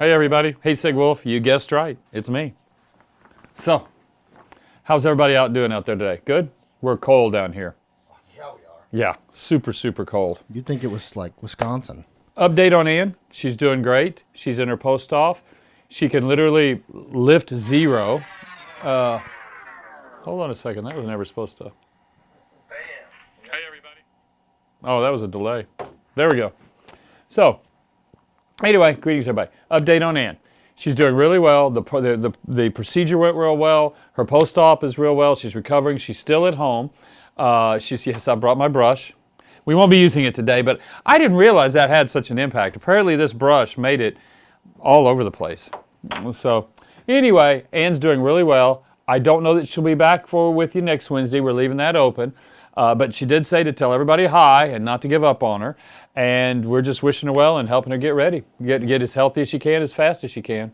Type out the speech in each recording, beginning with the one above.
Hey everybody. Hey Sig Wolf, you guessed right. It's me. So, how's everybody out doing out there today? Good? We're cold down here. Yeah, we are. Yeah, super, super cold. You'd think it was like Wisconsin. Update on Ann. She's doing great. She's in her post-off. She can literally lift 0. Hold on a second. That was never supposed to. Bam. Hey everybody. Oh, that was a delay. There we go. So, anyway, greetings everybody. Update on Ann. She's doing really well. The procedure went real well. Her post-op is real well. She's recovering. She's still at home. Yes, I brought my brush. We won't be using it today, but I didn't realize that had such an impact. Apparently this brush made it all over the place. So anyway, Ann's doing really well. I don't know that she'll be back with you next Wednesday. We're leaving that open. But she did say to tell everybody hi and not to give up on her. And we're just wishing her well and helping her get ready. Get as healthy as she can, as fast as she can.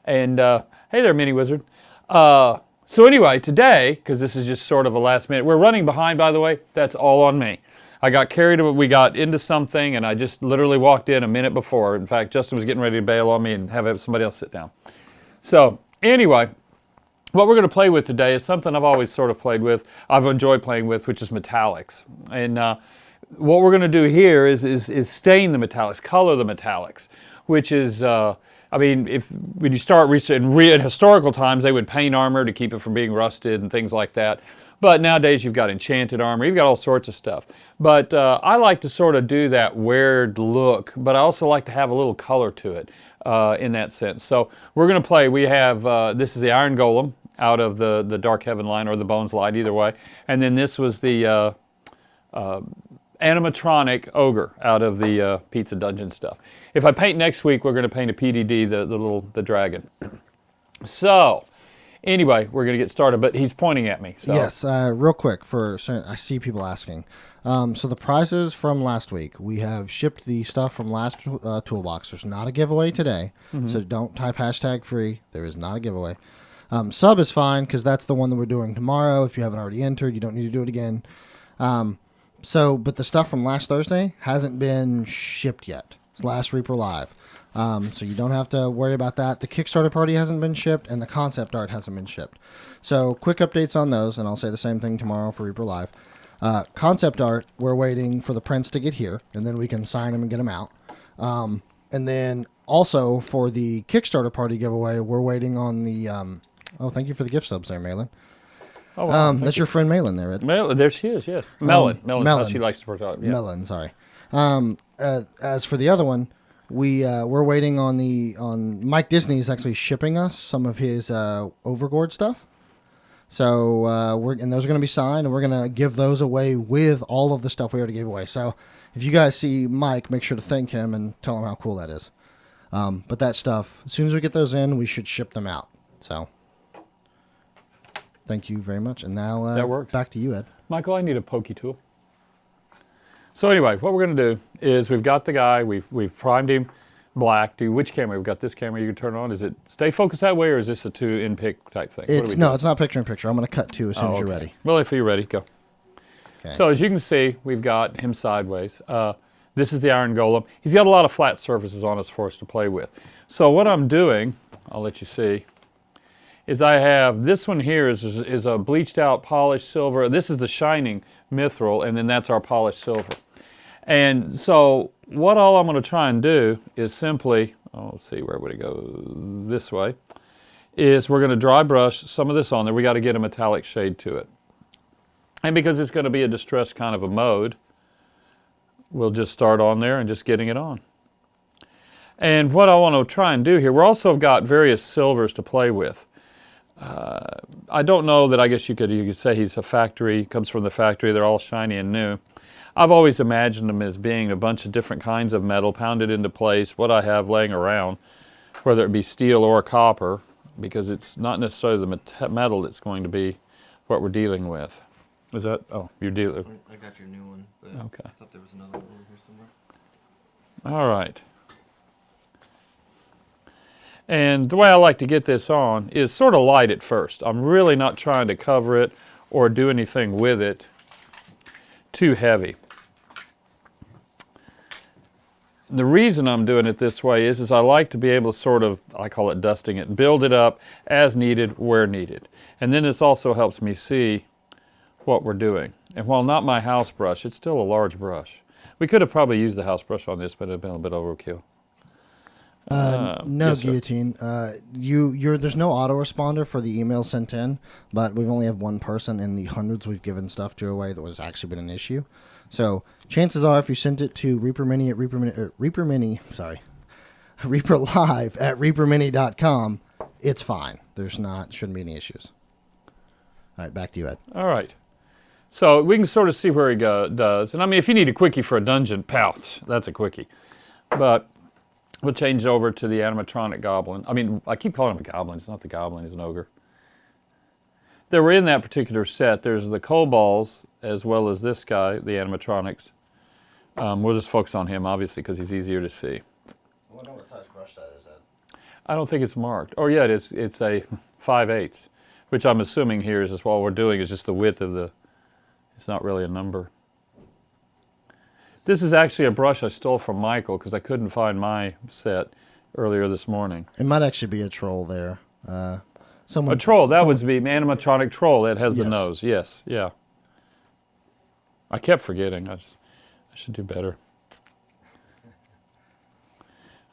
And hey there, Mini Wizard. So anyway, today, because this is just sort of a last minute, we're running behind, by the way. That's all on me. I got carried, we got into something, and I just literally walked in a minute before. In fact, Justin was getting ready to bail on me and have somebody else sit down. So anyway, what we're going to play with today is something I've always sort of played with, I've enjoyed playing with, which is metallics. And what we're going to do here is stain the metallics, color the metallics, which is, I mean, when you start in historical times, they would paint armor to keep it from being rusted and things like that. But nowadays you've got enchanted armor, you've got all sorts of stuff. But I like to sort of do that weird look, but I also like to have a little color to it in that sense. So we're going to play, we have, this is the Iron Golem out of the Dark Heaven line or the Bones line, either way. And then this was the animatronic ogre out of the Pizza Dungeon stuff. If I paint next week, we're going to paint a PDD, the dragon. So, anyway, we're going to get started, but he's pointing at me. So. Yes, real quick, I see people asking. So the prizes from last week, we have shipped the stuff from last ToolBox. There's not a giveaway today, so don't type #free. There is not a giveaway. Sub is fine, because that's the one that we're doing tomorrow. If you haven't already entered, you don't need to do it again. But the stuff from last Thursday hasn't been shipped yet. It's last Reaper Live. So you don't have to worry about that. The Kickstarter party hasn't been shipped, and the concept art hasn't been shipped. So quick updates on those, and I'll say the same thing tomorrow for Reaper Live. Concept art, we're waiting for the prints to get here, and then we can sign them and get them out. And then also for the Kickstarter party giveaway, we're waiting on the... oh, thank you for the gift subs there, Malin. Oh, wow, that's your friend Malin there, Ed. Malin, there she is, yes. Melon. How she likes to portray it. Yeah. Melon, sorry. As for the other one, we're waiting on Mike Disney's actually shipping us some of his Overgord stuff. So and those are going to be signed, and we're going to give those away with all of the stuff we already gave away. So if you guys see Mike, make sure to thank him and tell him how cool that is. But that stuff, as soon as we get those in, we should ship them out. So thank you very much. And now that works. Back to you, Ed. Michael, I need a pokey tool. So anyway, what we're going to do is we've got the guy, we've primed him black. Which camera? We've got this camera you can turn on. Is it stay focused that way, or is this a 2-in-pick type thing? It's not picture-in-picture. I'm going to cut to as soon as you're ready. Well, if you're ready, go. Okay. So as you can see, we've got him sideways. This is the Iron Golem. He's got a lot of flat surfaces on us for us to play with. So what I'm doing, I'll let you see, is I have this one here is a bleached out polished silver. This is the shining mithril, and then that's our polished silver. And so what all I'm going to try and do is simply, let's see, where would it go? This way, is we're going to dry brush some of this on there. We got to get a metallic shade to it. And because it's going to be a distressed kind of a mode, we'll just start on there and just getting it on. And what I want to try and do here, we're also got various silvers to play with. I don't know that, I guess you could say he's a factory, comes from the factory, they're all shiny and new. I've always imagined them as being a bunch of different kinds of metal pounded into place, what I have laying around, whether it be steel or copper, because it's not necessarily the metal that's going to be what we're dealing with. Is that, you're dealing? I got your new one, but okay. I thought there was another one over here somewhere. All right. And the way I like to get this on is sort of light at first. I'm really not trying to cover it or do anything with it too heavy. the reason I'm doing it this way is I like to be able to sort of, I call it dusting it, build it up as needed, where needed. And then this also helps me see what we're doing. And while not my house brush, it's still a large brush. We could have probably used the house brush on this, but it would have been a bit overkill. No, yes, sir. Guillotine. There's no autoresponder for the email sent in, but we've only had one person in the hundreds we've given stuff to away that was actually been an issue. So chances are, if you sent it to reaperlive at reapermini.com, it's fine. Shouldn't be any issues. All right, back to you, Ed. All right. So we can sort of see where he does. And I mean, if you need a quickie for a dungeon, pounce, that's a quickie. But we'll change over to the animatronic goblin. I mean, I keep calling him a goblin. It's not the goblin, he's an ogre. There were in that particular set, there's the kobolds as well as this guy, the animatronics. We'll just focus on him, obviously, because he's easier to see. I wonder what size brush that is, Ed. I don't think it's marked. Oh, yeah, it's a 5/8, which I'm assuming here is just all we're doing is just the width of the... It's not really a number. This is actually a brush I stole from Michael because I couldn't find my set earlier this morning. It might actually be a troll there. A troll, that would be animatronic troll. It has the Yes. nose, yes, yeah. I kept forgetting. I should do better.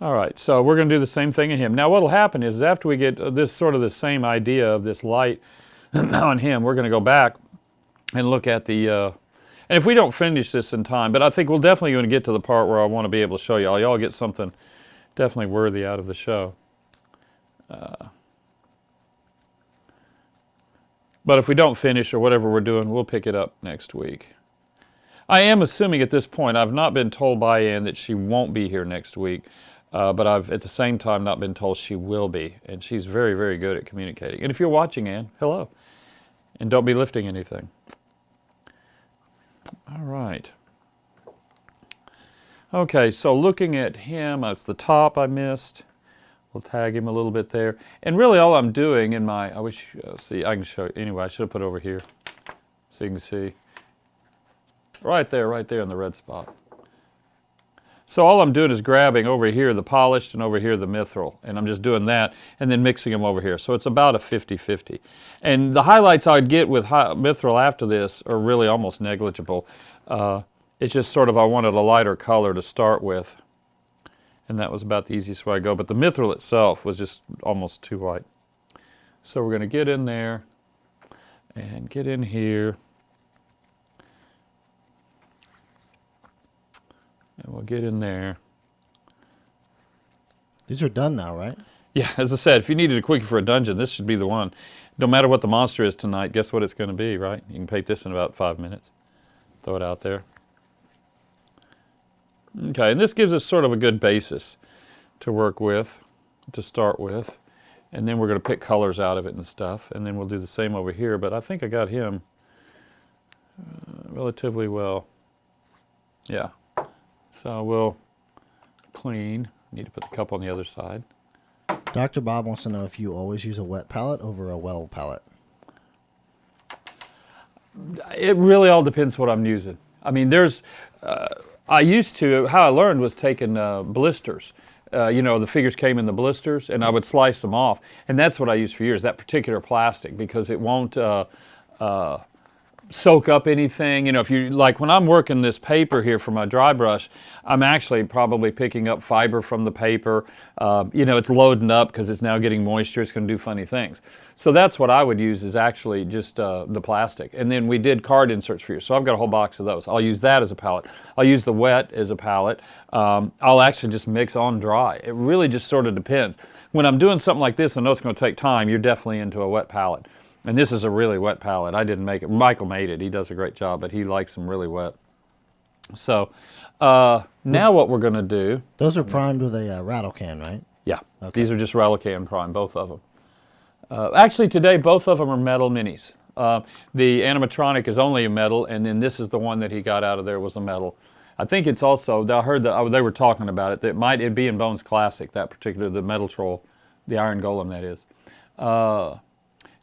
All right, so we're going to do the same thing in him. Now what will happen is after we get this sort of the same idea of this light on him, we're going to go back and look at the, and if we don't finish this in time, but I think we're definitely going to get to the part where I want to be able to show y'all. Y'all get something definitely worthy out of the show. But if we don't finish or whatever we're doing, we'll pick it up next week. I am assuming at this point, I've not been told by Ann that she won't be here next week, but I've at the same time not been told she will be, and she's very, very good at communicating. And if you're watching, Ann, hello. And don't be lifting anything. All right. Okay, so looking at him, that's the top I missed. We'll tag him a little bit there. And really all I'm doing in my, I wish, see, I can show you. Anyway, I should have put it over here so you can see. Right there in the red spot. So all I'm doing is grabbing over here the polished and over here the mithril. And I'm just doing that and then mixing them over here. So it's about a 50-50. And the highlights I'd get with mithril after this are really almost negligible. It's just sort of I wanted a lighter color to start with. And that was about the easiest way I go. But the mithril itself was just almost too white. So we're going to get in there and get in here. And we'll get in there. These are done now, right? Yeah, as I said, if you needed a quickie for a dungeon, this should be the one. No matter what the monster is tonight, guess what it's going to be, right? You can paint this in about 5 minutes. Throw it out there. Okay, and this gives us sort of a good basis to work with, to start with. And then we're going to pick colors out of it and stuff. And then we'll do the same over here. But I think I got him relatively well. Yeah. So we'll clean. Need to put the cup on the other side. Dr. Bob wants to know if you always use a wet palette over a well palette. It really all depends what I'm using. I mean, there's, I used to, how I learned was taking blisters. You know, the figures came in the blisters, and I would slice them off. And that's what I used for years, that particular plastic, because it won't soak up anything. You know, if you, like when I'm working this paper here for my dry brush, I'm actually probably picking up fiber from the paper. You know, it's loading up because it's now getting moisture. It's going to do funny things. So that's what I would use is actually just the plastic. And then we did card inserts for you. So I've got a whole box of those. I'll use that as a palette. I'll use the wet as a palette. I'll actually just mix on dry. It really just sort of depends. When I'm doing something like this, I know it's going to take time. You're definitely into a wet palette. And this is a really wet palette. I didn't make it. Michael made it. He does a great job, but he likes them really wet. So now what we're going to do. Those are primed with a rattle can, right? Yeah. Okay. These are just Relican Prime, both of them. Actually, today, both of them are metal minis. The animatronic is only a metal, and then this is the one that he got out of there was a metal. I think it's also, I heard that they were talking about it, that it'd be in Bones Classic, that particular, the metal troll, the Iron Golem, that is.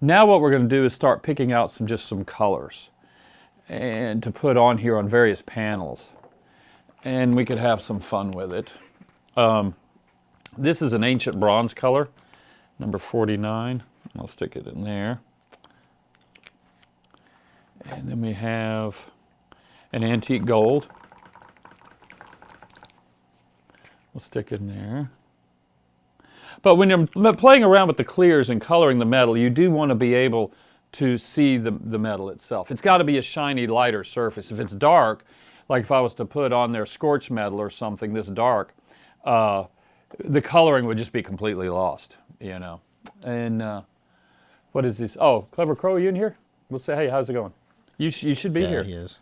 Now what we're going to do is start picking out some colors and to put on here on various panels. And we could have some fun with it. This is an ancient bronze color, number 49. I'll stick it in there. And then we have an antique gold. We'll stick in there. But when you're playing around with the clears and coloring the metal, you do want to be able to see the metal itself. It's got to be a shiny, lighter surface. If it's dark, like if I was to put on there scorched metal or something this dark, the coloring would just be completely lost, you know. And what is this? Oh, Clever Crow, are you in here? We'll say, hey, how's it going? You should be here. He is.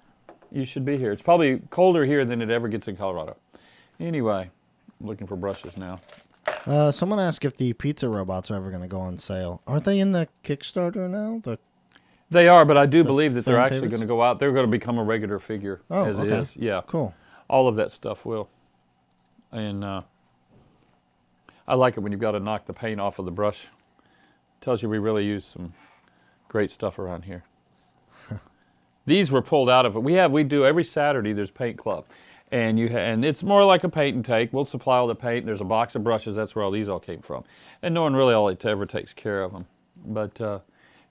You should be here. It's probably colder here than it ever gets in Colorado. Anyway, I'm looking for brushes now. Someone asked if the pizza robots are ever going to go on sale. Aren't they in the Kickstarter now? They are, but I do believe that they're fan actually favorites? going to go out. They're going to become a regular figure as it okay. is. Yeah. Cool. All of that stuff will. And I like it when you've got to knock the paint off of the brush. Tells you we really use some great stuff around here. These were pulled out of it. We do every Saturday. There's paint club, and and it's more like a paint and take. We'll supply all the paint. There's a box of brushes. That's where all these all came from, and no one really ever takes care of them. But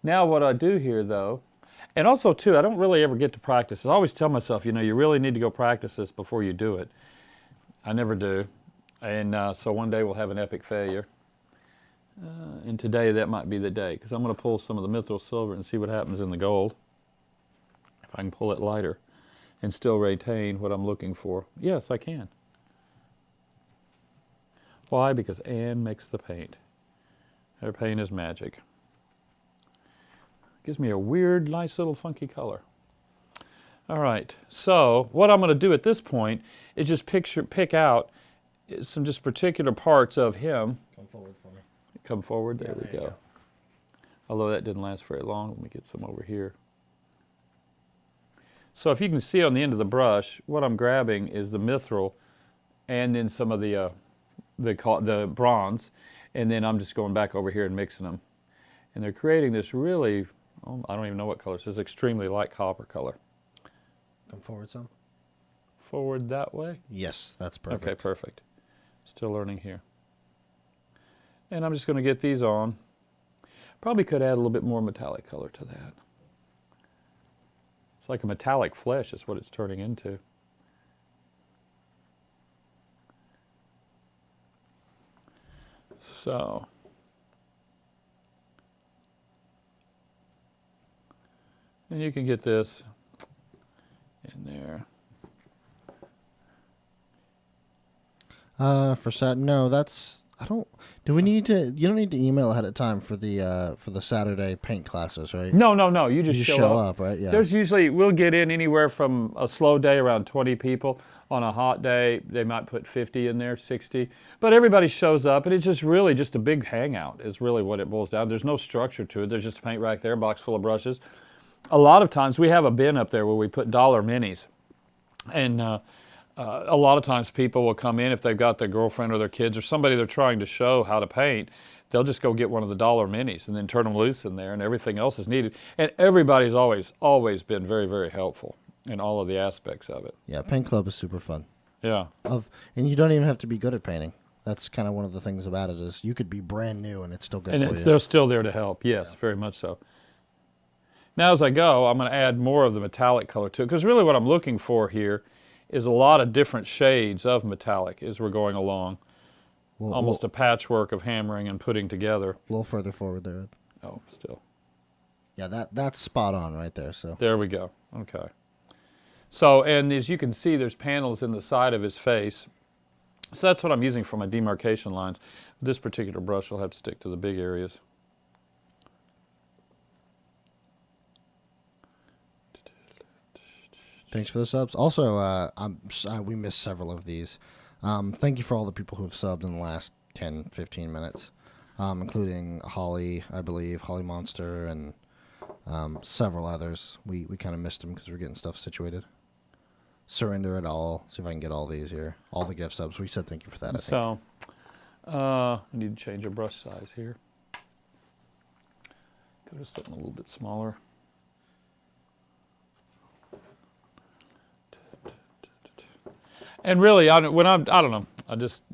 now what I do here though, and also too, I don't really ever get to practice. I always tell myself, you know, you really need to go practice this before you do it. I never do, and so one day we'll have an epic failure. And today that might be the day, because I'm going to pull some of the mithril silver and see what happens in the gold. If I can pull it lighter and still retain what I'm looking for. Yes, I can. Why? Because Anne makes the paint. Her paint is magic. Gives me a weird, nice little funky color. All right, so what I'm going to do at this point is just pick out some just particular parts of him. Come forward for me. Come forward, there Yeah, we go. Although that didn't last very long, let me get some over here. So if you can see on the end of the brush, what I'm grabbing is the mithril and then some of the bronze, and then I'm just going back over here and mixing them. And they're creating this really, I don't even know what color, this is extremely light copper color. Come forward some. Forward that way? Yes, that's perfect. Okay, perfect. Still learning here. And I'm just going to get these on. Probably could add a little bit more metallic color to that. It's like a metallic flesh is what it's turning into. So. And you can get this in there. No, that's, I don't, do we need to, you don't need to email ahead of time for the Saturday paint classes, right? No. You just show up, right? Yeah. There's usually, we'll get in anywhere from a slow day around 20 people. On a hot day, they might put 50 in there, 60. But everybody shows up, and it's just really just a big hangout is really what it boils down. There's no structure to it. There's just a paint rack there, a box full of brushes. A lot of times, we have a bin up there where we put dollar minis. And a lot of times people will come in if they've got their girlfriend or their kids or somebody they're trying to show how to paint. They'll just go get one of the dollar minis and then turn them loose in there, and everything else is needed. And everybody's always been very, very helpful in all of the aspects of it. Yeah, paint club is super fun. Yeah. And you don't even have to be good at painting. That's kind of one of the things about it is you could be brand new and it's still good for you. They're still there to help. Yes, yeah. Very much so. Now as I go, I'm going to add more of the metallic color to it, because really what I'm looking for here is a lot of different shades of metallic as we're going along. Almost a patchwork of hammering and putting together. A little further forward there. Oh, still. Yeah, that's spot on right there. So there we go. Okay. So, and as you can see, there's panels in the side of his face. So that's what I'm using for my demarcation lines. This particular brush will have to stick to the big areas. Thanks for the subs. Also, we missed several of these. Thank you for all the people who have subbed in the last 10, 15 minutes, including Holly, I believe, Holly Monster, and several others. We kind of missed them because we're getting stuff situated. Surrender it all. See if I can get all these here. All the gift subs. We said thank you for that, I think. So, I need to change a brush size here. Go to something a little bit smaller. And really, I don't know.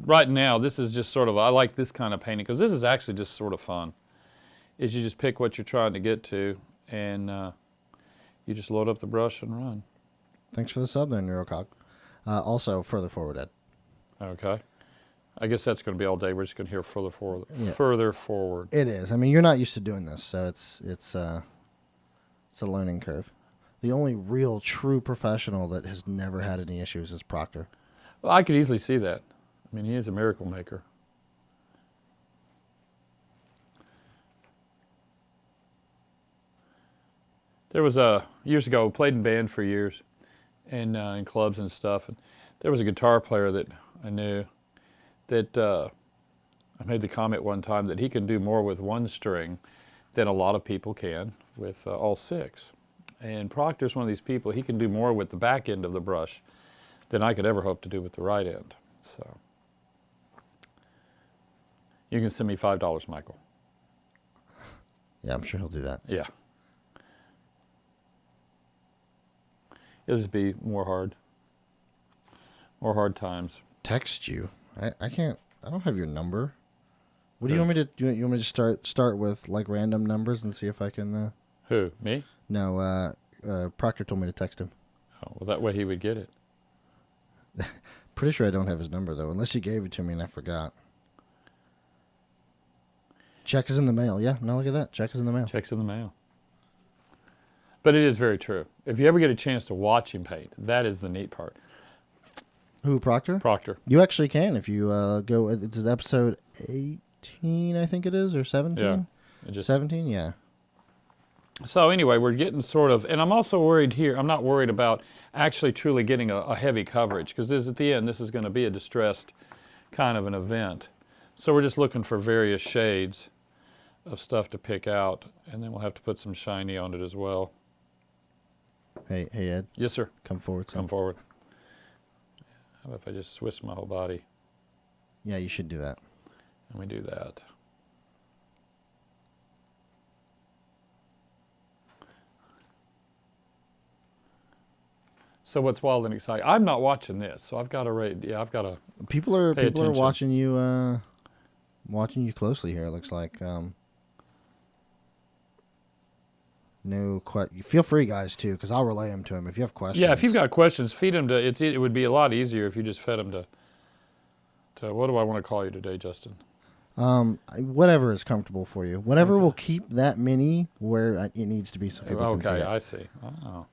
right now, this is just sort of, I like this kind of painting because this is actually just sort of fun. Is you just pick what you're trying to get to and you just load up the brush and run. Thanks for the sub there, Neurocog. Also, further forward, Ed. Okay. I guess that's going to be all day. We're just going to hear further forward. Yeah. Further forward. It is. I mean, you're not used to doing this, so it's a learning curve. The only real, true professional that has never had any issues is Proctor. Well, I could easily see that. I mean, he is a miracle maker. There was years ago, played in band for years, and in clubs and stuff. And there was a guitar player that I knew that I made the comment one time that he can do more with one string than a lot of people can with all six. And Proctor's one of these people, he can do more with the back end of the brush than I could ever hope to do with the right end. So you can send me $5, Michael. Yeah, I'm sure he'll do that. Yeah. It'll just be more hard times. Text you. I can't. I don't have your number. What do you want me to do? You want me to start with like random numbers and see if I can? Who? Me? No. Proctor told me to text him. Oh, well, that way he would get it. Pretty sure I don't have his number though, unless he gave it to me and I forgot. Check is in the mail. Yeah. No, look at that. Check is in the mail. Check's in the mail. But it is very true. If you ever get a chance to watch him paint, that is the neat part. Who, Proctor? Proctor. You actually can if you go. It's episode 18, I think it is, or 17. Yeah. 17, yeah. So anyway, we're getting sort of, and I'm also worried here. I'm not worried about actually truly getting a heavy coverage because at the end, this is going to be a distressed kind of an event. So we're just looking for various shades of stuff to pick out, and then we'll have to put some shiny on it as well. Hey, Ed. Yes, sir. Come forward. Come forward. How about if I just twist my whole body? Yeah, you should do that. And we do that. So what's wild and exciting? I'm not watching this, so I've got to rate. Yeah, I've got to. People are attention. watching you. Watching you closely here. It looks like. No question. Feel free, guys, too, because I'll relay them to him if you have questions. Yeah, if you've got questions, feed them to. It would be a lot easier if you just fed them to. What do I want to call you today, Justin? Whatever is comfortable for you. Whatever will keep that mini where it needs to be, so people can see it. Okay, I see. Oh.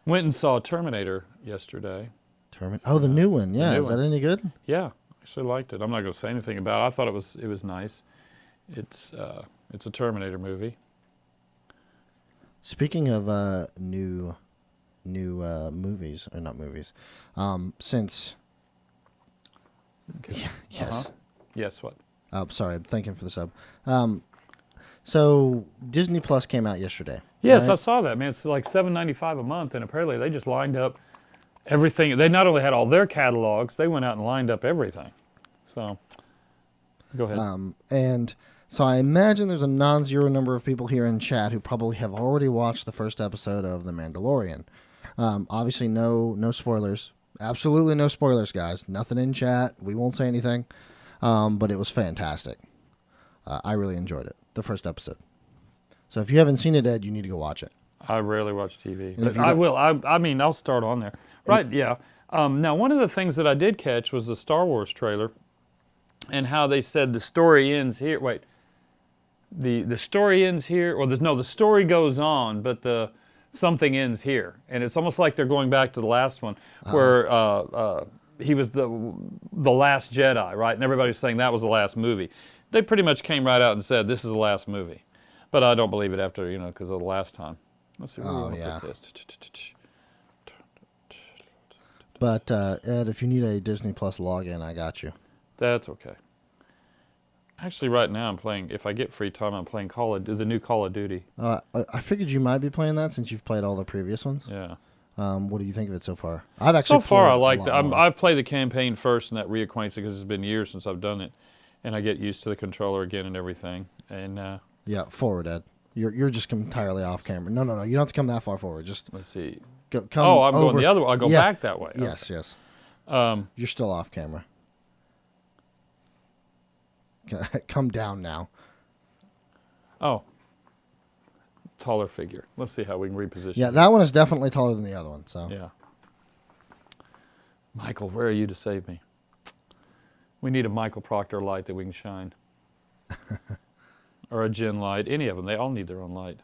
Went and saw Terminator yesterday. The new one. Yeah, is that any good? Yeah, actually liked it. I'm not going to say anything about it. I thought it was nice. It's a Terminator movie. Speaking of new movies, or not movies, since Okay. yes, Yes. What? oh, sorry, I'm thinking for the sub. So Disney Plus came out yesterday. Yes, right? I saw that, man. It's like $7.95 a month, and apparently they just lined up everything. They not only had all their catalogs, they went out and lined up everything. So, go ahead. And so I imagine there's a non-zero number of people here in chat who probably have already watched the first episode of The Mandalorian. Obviously, no spoilers. Absolutely no spoilers, guys. Nothing in chat. We won't say anything. But it was fantastic. I really enjoyed it, the first episode. So if you haven't seen it, Ed, you need to go watch it. I rarely watch TV, And if but you I don't- will. I mean, I'll start on there. Right, yeah. Now, one of the things that I did catch was the Star Wars trailer and how they said the story ends here. Wait, the story ends here? Or the story goes on, but something ends here. And it's almost like they're going back to the last one where he was the last Jedi, right? And everybody's saying that was the last movie. They pretty much came right out and said, this is the last movie. But I don't believe it after, because of the last time. Let's see where we want to put this. But, Ed, if you need a Disney Plus login, I got you. That's okay. Actually, right now I'm playing, if I get free time, I'm playing the new Call of Duty. I figured you might be playing that since you've played all the previous ones. Yeah. What do you think of it so far? I've actually So far, I played like a it. lot more. I play the campaign first, and that reacquaints it because it's been years since I've done it. And I get used to the controller again and everything. And Yeah, forward, Ed. You're just entirely off camera. No. You don't have to come that far forward. Just let's see. come Oh, I'm over. going the other way. I'll go back that way. Yes. Okay. You're still off camera. Come down now. Oh, taller figure. Let's see how we can reposition. Yeah, it. that one is definitely taller than the other one. So Yeah. Michael, where are you to save me? We need a Michael Proctor light that we can shine. Or a Jen light. Any of them. They all need their own light.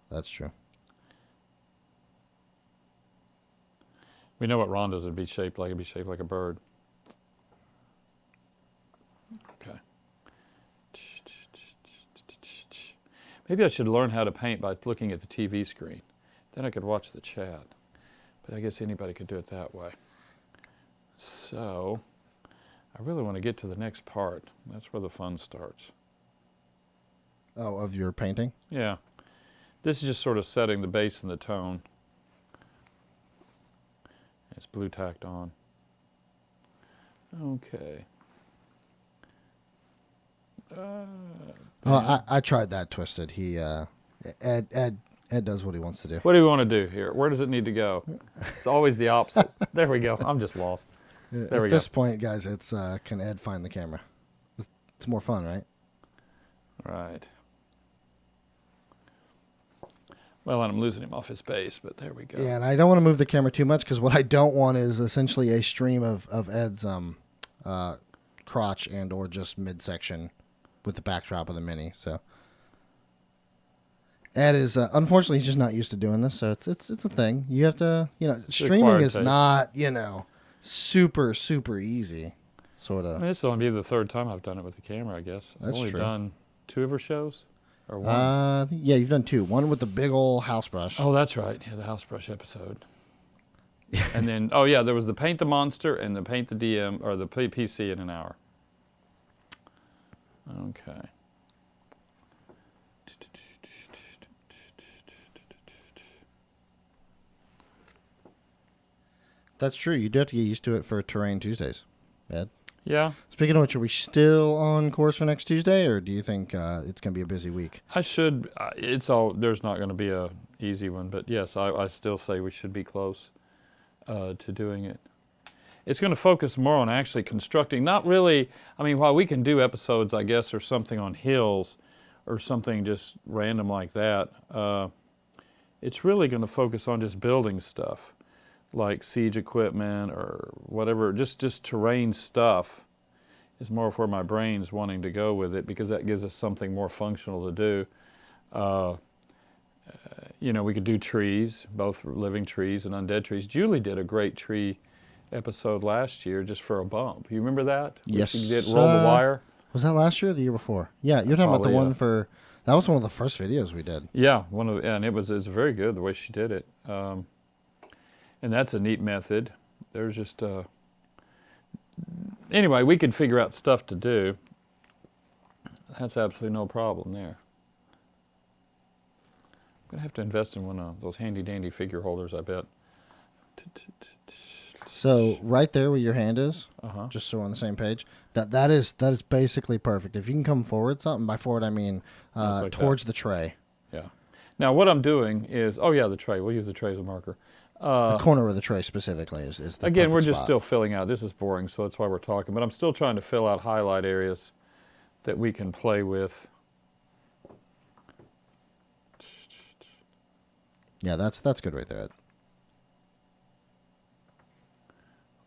that's true. We know what Rhonda's would be shaped like. It'd be shaped like a bird. Okay. Maybe I should learn how to paint by looking at the TV screen. Then I could watch the chat. But I guess anybody could do it that way. So, I really want to get to the next part. That's where the fun starts. Oh, of your painting? Yeah. This is just sort of setting the base and the tone. It's blue tacked on. Okay. Well, I tried that twisted. Ed does what he wants to do. What do we want to do here? Where does it need to go? It's always the opposite. There we go. I'm just lost. There we At go. this point, guys, it's can Ed find the camera? It's more fun, right? Right. Well, and I'm losing him off his base, but there we go. Yeah, and I don't want to move the camera too much because what I don't want is essentially a stream of Ed's crotch and or just midsection with the backdrop of the Mini. So Ed is unfortunately he's just not used to doing this, so it's a thing. You have to streaming acquired is taste. not super easy, sort I of. mean, this will only be the third time I've done it with the camera, I guess. I've That's only true. done 2 of her shows, or 1. Yeah, you've done 2. One with the big old house brush. Oh, that's right. Yeah, the house brush episode. And then, oh yeah, there was the Paint the Monster and the Paint the DM, or the PC in an hour. Okay. That's true. You do have to get used to it for Terrain Tuesdays, Ed. Yeah, Speaking of which, are we still on course for next Tuesday, or do you think it's going to be a busy week? I should. There's not going to be a easy one, but yes, I still say we should be close to doing it. It's going to focus more on actually constructing. Not really. I mean, while we can do episodes, I guess, or something on hills, or something just random like that. It's really going to focus on just building stuff, like siege equipment or whatever. Just terrain stuff is more of where my brain's wanting to go with it, because that gives us something more functional to do. We could do trees, both living trees and undead trees. Julie did a great tree episode last year just for a bump. You remember that? Yes. She did roll the wire. Was that last year or the year before? Yeah, you're talking about the Probably, one for... That was one of the first videos we did. Yeah, and it was very good the way she did it. And that's a neat method. There's just... Anyway, we could figure out stuff to do. That's absolutely no problem there. I'm going to have to invest in one of those handy-dandy figure holders, I bet. So right there where your hand is, Uh-huh. just so we're on the same page, that is basically perfect. If you can come forward something, by forward I mean Like towards the tray. Yeah. Now, what I'm doing is... Oh, yeah, the tray. We'll use the tray as a marker. The corner of the tray specifically is the Again, we're perfect just spot. still filling out. This is boring, so that's why we're talking. But I'm still trying to fill out highlight areas that we can play with. Yeah, that's good right there. Ed.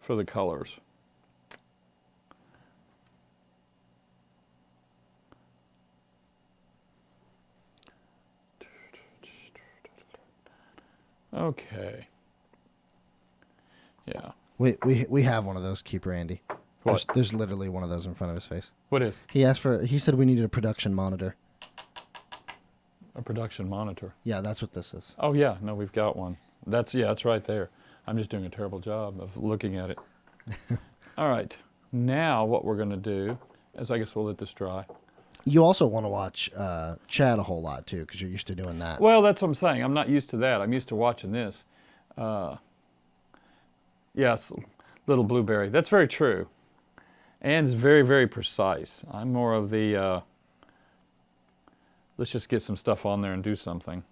For the colors. Okay. Yeah. We have one of those. Keep Randy. What? There's literally one of those in front of his face. What is? He said we needed a production monitor. A production monitor. Yeah, that's what this is. Oh, yeah. No, we've got one. It's right there. I'm just doing a terrible job of looking at it. All right. Now what we're going to do is, I guess we'll let this dry. You also want to watch Chad a whole lot too, because you're used to doing that. Well, that's what I'm saying. I'm not used to that. I'm used to watching this. Yes, little blueberry. That's very true. And it's very, very precise. I'm more of the, let's just get some stuff on there and do something.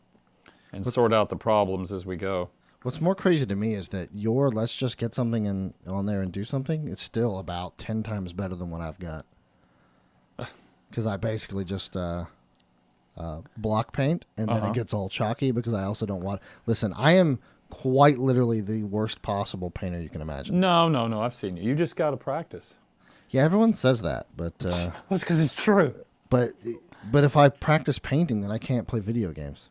And sort out the problems as we go. What's more crazy to me is that your let's just get something on there and do something. It's still about 10 times better than what I've got. Because I basically just block paint, and then it gets all chalky because I also don't want... Listen, I am quite literally the worst possible painter you can imagine. No. I've seen you. You just got to practice. Yeah, everyone says that, but... Well, it's because it's true. But if I practice painting, then I can't play video games.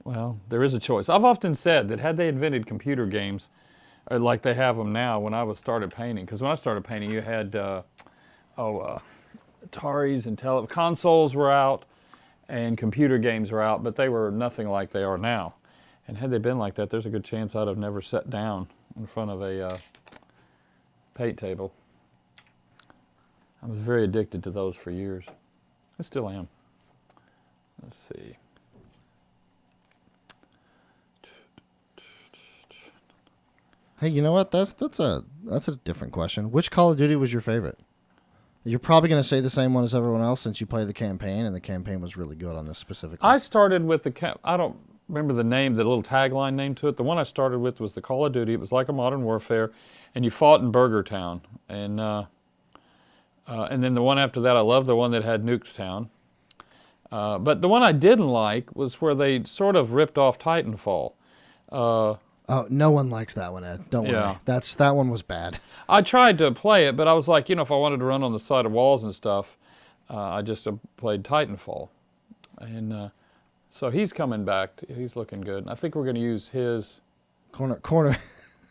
Well, there is a choice. I've often said that had they invented computer games like they have them now when I started painting, because when I started painting, you had Ataris and consoles were out and computer games were out, but they were nothing like they are now. And had they been like that, there's a good chance I'd have never sat down in front of a paint table. I was very addicted to those for years. I still am. Let's see. Hey, you know what? That's a different question. Which Call of Duty was your favorite? You're probably going to say the same one as everyone else since you played the campaign, and the campaign was really good on this specific one. I started with I don't remember the name, the little tagline name to it. The one I started with was the Call of Duty. It was like a Modern Warfare, and you fought in Burger Town. And then the one after that, I loved the one that had Nukestown. But the one I didn't like was where they sort of ripped off Titanfall. Oh, no one likes that one, Ed. Don't worry. That one was bad. I tried to play it, but I was like, if I wanted to run on the side of walls and stuff, I just played Titanfall. And so he's coming back. He's looking good. I think we're going to use his... corner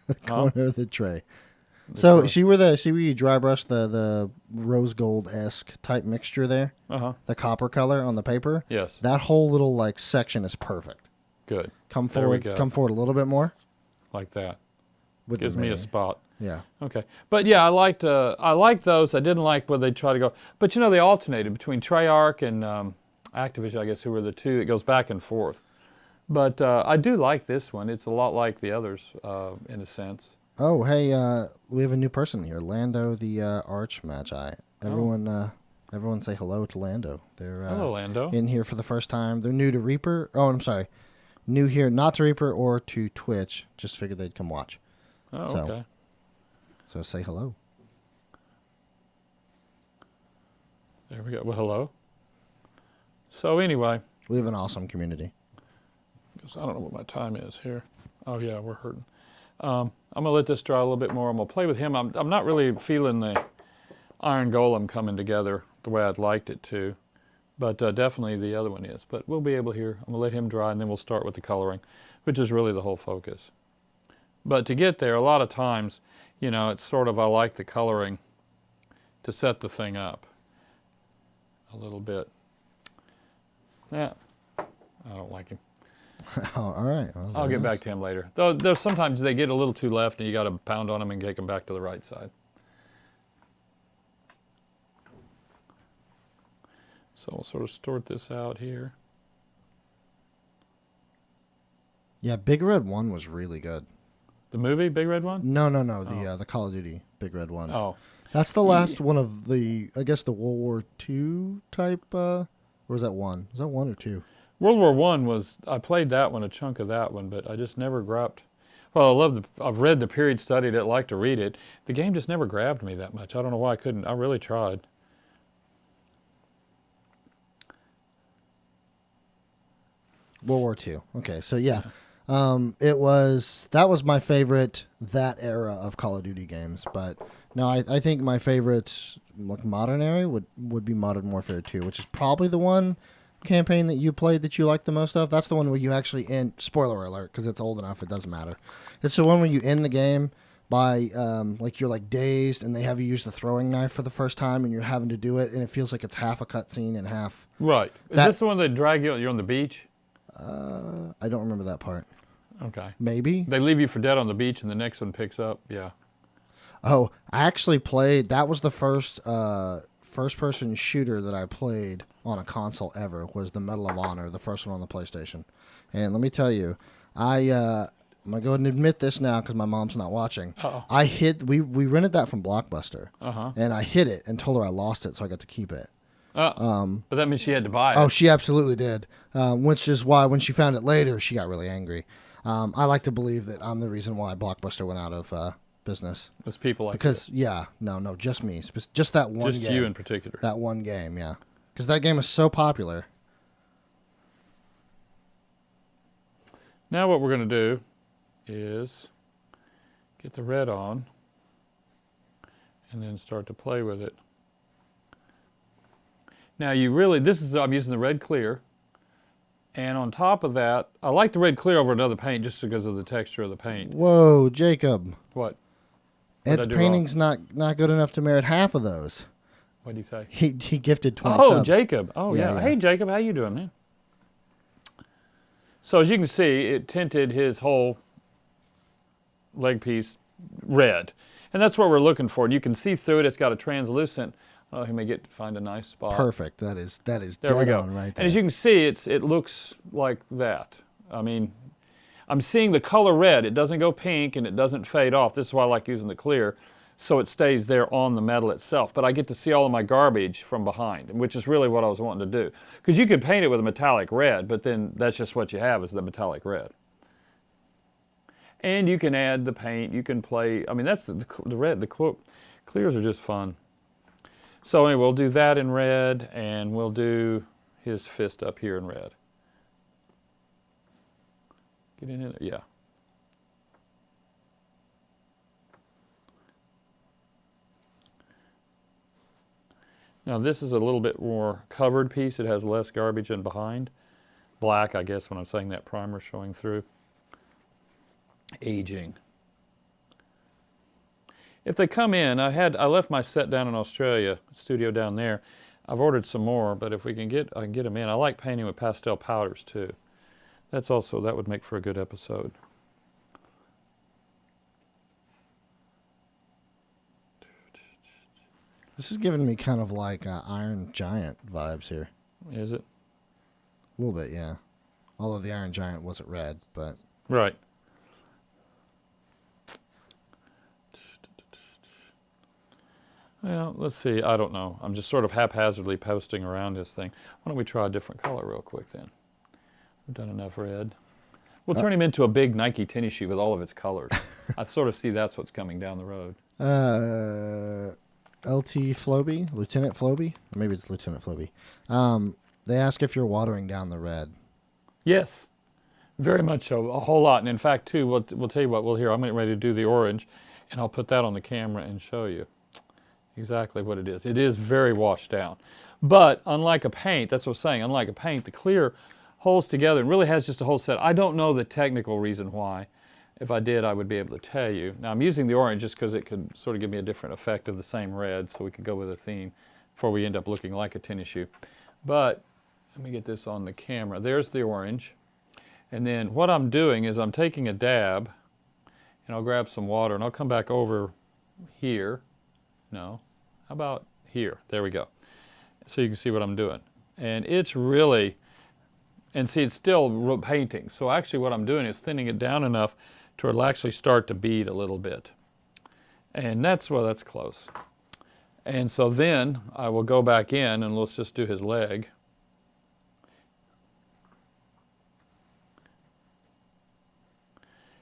of the tray. So see where you dry brush the rose gold-esque type mixture there? The copper color on the paper? Yes. That whole little section is perfect. Good. Come forward a little bit more. Like that. Gives me a spot. Yeah. Okay. But yeah, I liked those. I didn't like where they try to go. But they alternated between Treyarch and Activision, I guess, who were the two. It goes back and forth. But I do like this one. It's a lot like the others in a sense. Oh, hey, we have a new person here. Lando the Arch Magi. Everyone say hello to Lando. They're hello, Lando. In here for the first time. They're new to Reaper. Oh, I'm sorry. New here, not to Reaper or to Twitch. Just figured they'd come watch. Oh, okay. So say hello. There we go. Well, hello. So anyway. We have an awesome community. I don't know what my time is here. Oh, yeah, we're hurting. I'm going to let this dry a little bit more. I'm going to play with him. I'm not really feeling the Iron Golem coming together the way I'd liked it to. But definitely the other one is. But we'll be able here. I'm going to let him dry, and then we'll start with the coloring, which is really the whole focus. But to get there, a lot of times, it's sort of I like the coloring to set the thing up a little bit. Yeah, I don't like him. Oh, all right. Well, I'll get back to him later. Though sometimes they get a little too left, and you got to pound on them and take them back to the right side. So we'll sort of sort this out here. Yeah, Big Red 1 was really good. The movie, Big Red One? No. The Call of Duty Big Red 1. Oh. That's the last one of the, I guess, the World War II type, or was that 1? Was that 1 or 2? World War I was, I played that one, a chunk of that one, but I just never grabbed. Well, I've read the period study, I'd like to read it. The game just never grabbed me that much. I don't know why I couldn't. I really tried. World War II. Okay, so yeah. That was my favorite, that era of Call of Duty games. But no, I think my favorite modern era would be Modern Warfare 2, which is probably the one campaign that you played that you liked the most of. That's the one where you actually end, spoiler alert, because it's old enough, it doesn't matter. It's the one where you end the game by, you're dazed and they have you use the throwing knife for the first time and you're having to do it and it feels like it's half a cutscene and half. Right. Is this the one that drag you're on the beach? I don't remember that part. Okay. Maybe. They leave you for dead on the beach and the next one picks up. Yeah. Oh, I actually played, that was the first person shooter that I played on a console ever, was the Medal of Honor, the first one on the PlayStation. And let me tell you, I'm going to go ahead and admit this now because my mom's not watching. Uh-oh. We rented that from Blockbuster. Uh-huh. And I hid it and told her I lost it, so I got to keep it. But that means she had to buy it. Oh, she absolutely did. Which is why when she found it later, she got really angry. I like to believe that I'm the reason why Blockbuster went out of business. It's people like Because no, just me, just that one just game. you in particular. That one game, yeah. Because that game is so popular. Now what we're going to do is get the red on and then start to play with it. Now I'm using the red clear, and on top of that, I like the red clear over another paint just because of the texture of the paint. Whoa, Jacob. What? Ed's painting's not good enough to merit half of those. What do you say? He gifted 20 Oh, subs. Jacob. Oh, yeah. Hey, Jacob, how you doing, man? So as you can see, it tinted his whole leg piece red. And that's what we're looking for. And you can see through it. It's got a translucent. Oh, he may find a nice spot. Perfect. That is there dead we go. on right there. And as you can see, it looks like that. I mean, I'm seeing the color red. It doesn't go pink and it doesn't fade off. This is why I like using the clear, so it stays there on the metal itself. But I get to see all of my garbage from behind, which is really what I was wanting to do. Because you could paint it with a metallic red, but then that's just what you have is the metallic red. And you can add the paint. You can play. I mean, that's the red. The clears are just fun. So anyway, we'll do that in red, and we'll do his fist up here in red. Get in it, yeah. Now this is a little bit more covered piece. It has less garbage in behind. Black, I guess, when I'm saying that primer showing through. Aging. If they come in, I left my set down in Australia, studio down there. I've ordered some more, but if I can get them in. I like painting with pastel powders too. That would make for a good episode. This is giving me kind of like Iron Giant vibes here. Is it? A little bit, yeah. Although the Iron Giant wasn't red, but... Right. Well, let's see. I don't know. I'm just sort of haphazardly posting around this thing. Why don't we try a different color real quick then? We've done enough red. We'll turn him into a big Nike tennis shoe with all of its colors. I sort of see that's what's coming down the road. LT Floby, Lieutenant Floby, or maybe it's Lieutenant Floby. They ask if you're watering down the red. Yes, very much so. A whole lot. And in fact, too, we'll tell you what. I'm getting ready to do the orange, and I'll put that on the camera and show you exactly what it is. It is very washed down. But unlike a paint, that's what I'm saying, unlike a paint, the clear holds together and really has just a whole set. I don't know the technical reason why. If I did, I would be able to tell you. Now, I'm using the orange just because it could sort of give me a different effect of the same red, so we could go with a theme before we end up looking like a tennis shoe. But let me get this on the camera. There's the orange. And then what I'm doing is I'm taking a dab, and I'll grab some water, and I'll come back over here. No, how about here? There we go. So you can see what I'm doing. And it's really, and see, it's still painting. So actually what I'm doing is thinning it down enough to it'll actually start to bead a little bit. And that's close. And so then I will go back in and let's just do his leg.